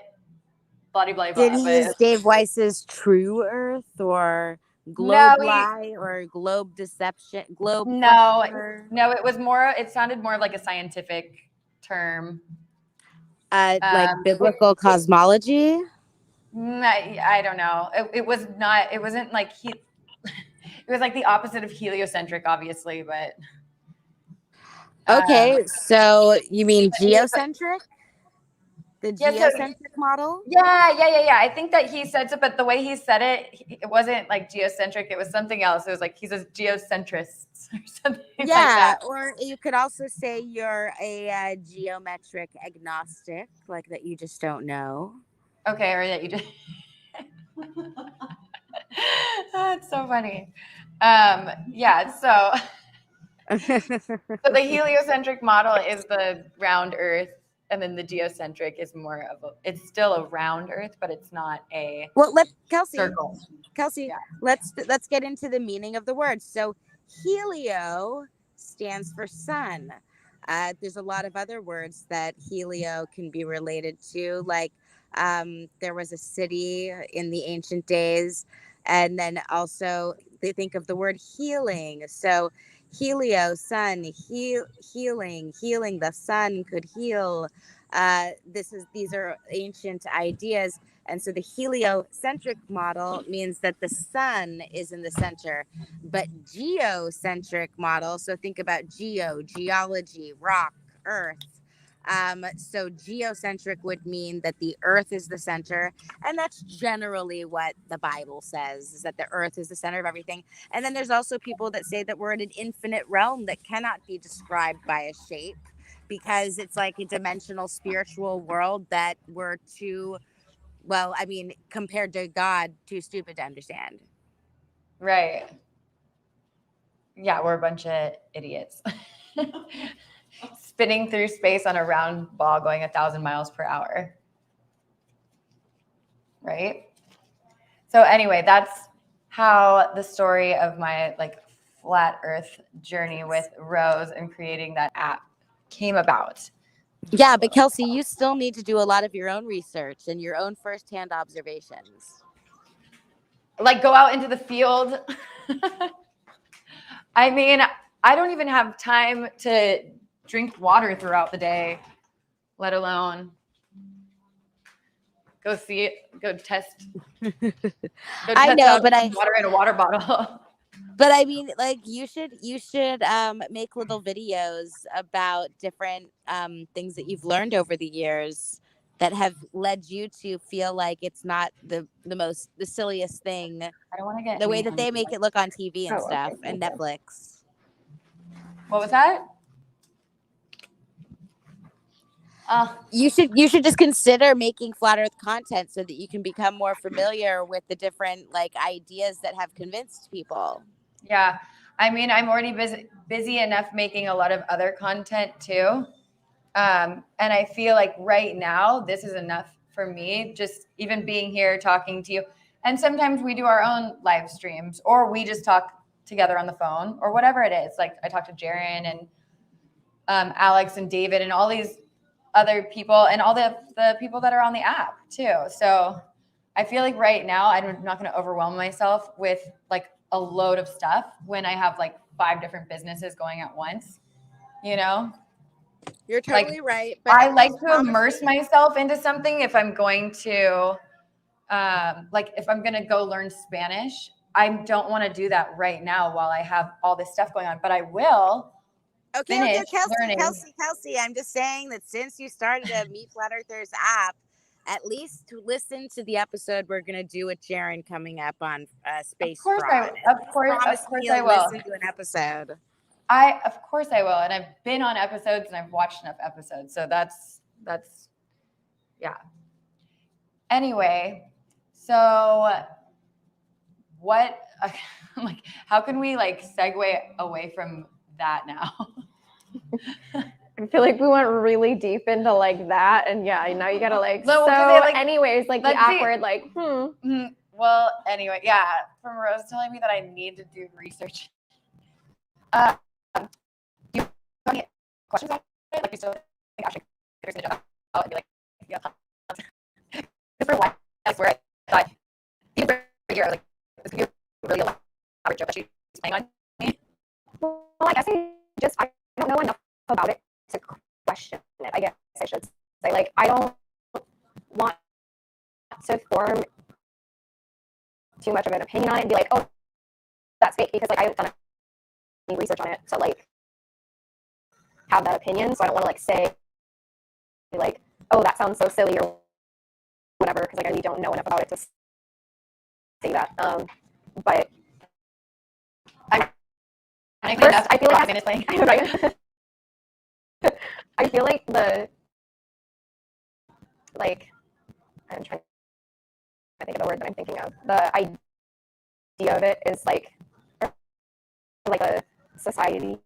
blah, blah, blah. Did he use Dave Weiss's True Earth or Globe Lie or Globe Deception? No, it sounded more of like a scientific term. Like biblical cosmology? I don't know. It wasn't like it was like the opposite of heliocentric, obviously, but. Okay, so you mean geocentric? The geocentric model? Yeah. I think that he said it, but the way he said it wasn't like geocentric. It was something else. It was like he's a geocentrist or something like that. Or you could also say you're a geometric agnostic, like that you just don't know. Okay, or that you just. That's so funny. So the heliocentric model is the round Earth, and then the geocentric is it's still a round Earth, but it's not a circle. Kelsey, let's get into the meaning of the word. So helio stands for sun. There's a lot of other words that helio can be related to, like there was a city in the ancient days, and then also they think of the word healing. So helio, sun, healing, the sun could heal. These are ancient ideas. And so the heliocentric model means that the sun is in the center, but geocentric model. So think about geology, rock, earth. So geocentric would mean that the earth is the center. And that's generally what the Bible says, is that the earth is the center of everything. And then there's also people that say that we're in an infinite realm that cannot be described by a shape, because it's like a dimensional spiritual world that we're compared to God, too stupid to understand. Right. Yeah, we're a bunch of idiots. Spinning through space on a round ball going 1,000 miles per hour. Right? So anyway, that's how the story of my flat earth journey with Rose and creating that app came about. Yeah, but Kelsey, you still need to do a lot of your own research and your own firsthand observations. Like go out into the field. I mean, I don't even have time to drink water throughout the day, let alone go see it, go test. I know, but water in a water bottle. But I mean, you should make little videos about different things that you've learned over the years that have led you to feel like it's not the silliest thing? I don't want to get the way that they make it look on TV and stuff and Netflix. What was that? You should just consider making flat earth content so that you can become more familiar with the different like ideas that have convinced people. Yeah. I mean, I'm already busy enough making a lot of other content too. And I feel like right now this is enough for me, just even being here talking to you. And sometimes we do our own live streams or we just talk together on the phone or whatever it is. Like I talked to Jaren and Alex and David and all these other people and all the people that are on the app too. So I feel like right now I'm not going to overwhelm myself with like a load of stuff when I have like 5 different businesses going at once, you know? You're totally right. But I like to immerse myself into something if I'm going to, like if I'm going to go learn Spanish, I don't want to do that right now while I have all this stuff going on, but I will. Okay, Kelsey, I'm just saying that since you started a Meet Flat Earthers app, at least to listen to the episode we're going to do with Jaren coming up on Space Fraud. Of course I will. Listen to an episode. Of course I will. And I've been on episodes and I've watched enough episodes. So that's, yeah. Anyway, so what, like, how can we like segue away from that now? I feel like we went really deep into like that, and yeah, now you gotta like. No, anyways, like the awkward, like, Well, anyway, yeah, from Rose telling me that I need to do research. Do you have any questions on it? Like, you still think Ashley could do a job? I'd be like, yeah. Because for a while, I swear I thought even for a year, I was like, this could be a really elaborate joke that she's playing on me. Well, I guess I don't know enough about it to question it. I guess I should say, like, I don't want to form too much of an opinion on it and be like, oh, that's fake, because like I haven't done any research on it to like have that opinion. So I don't want to like say like, oh, that sounds so silly or whatever, because like I really don't know enough about it to say that. But I feel like I feel like I'm trying to think of the word that I'm thinking of. The idea of it is like a society,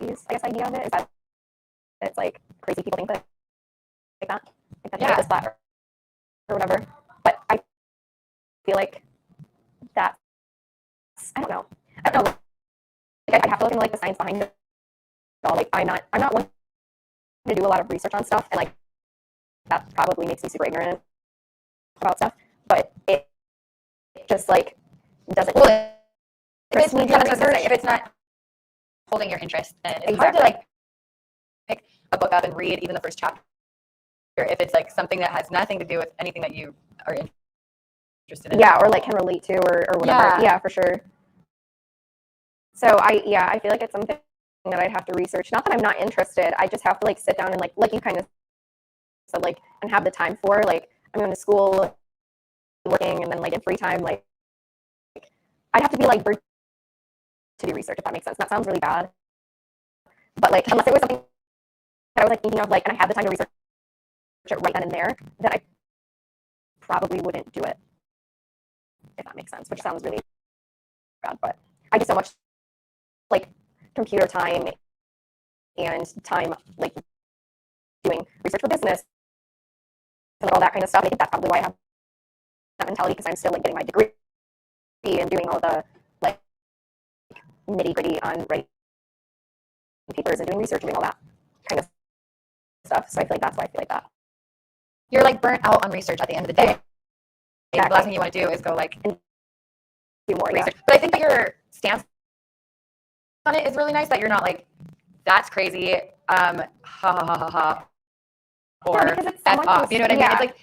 I guess, idea of it is that it's like crazy people think that like that. Like that is flat or whatever. But I feel like that's, I don't know. Like, I have to look into like the science behind it all. Like I'm not one to do a lot of research on stuff, and like that probably makes me super ignorant about stuff. But it just like doesn't. Well, if it's not holding your interest, then it's hard to like pick a book up and read even the first chapter if it's like something that has nothing to do with anything that you are interested in. Yeah, or like can relate to or whatever. Yeah, for sure. So I feel like it's something that I'd have to research. Not that I'm not interested. I just have to like sit down and like you kind of said, like, and have the time for, like, I'm going to school, working, and then like in free time, like I'd have to be like to do research, if that makes sense. That sounds really bad, but like unless it was something that I was like thinking of, like, and I had the time to research it right then and there, then I probably wouldn't do it, if that makes sense, which sounds really bad. But I do so much like computer time and time like doing research for business and all that kind of stuff. I think that's probably why I have that mentality, because I'm still like getting my degree and doing all the like nitty gritty on writing papers and doing research and doing all that kind of stuff. So I feel like that's why I feel like that. You're like burnt out on research at the end of the day. Exactly. The last thing you want to do is go like and do more research. Yeah. But I think that your stance on it is really nice, that you're not like, that's crazy, ha ha ha ha ha, or F off. You know what I mean? It's like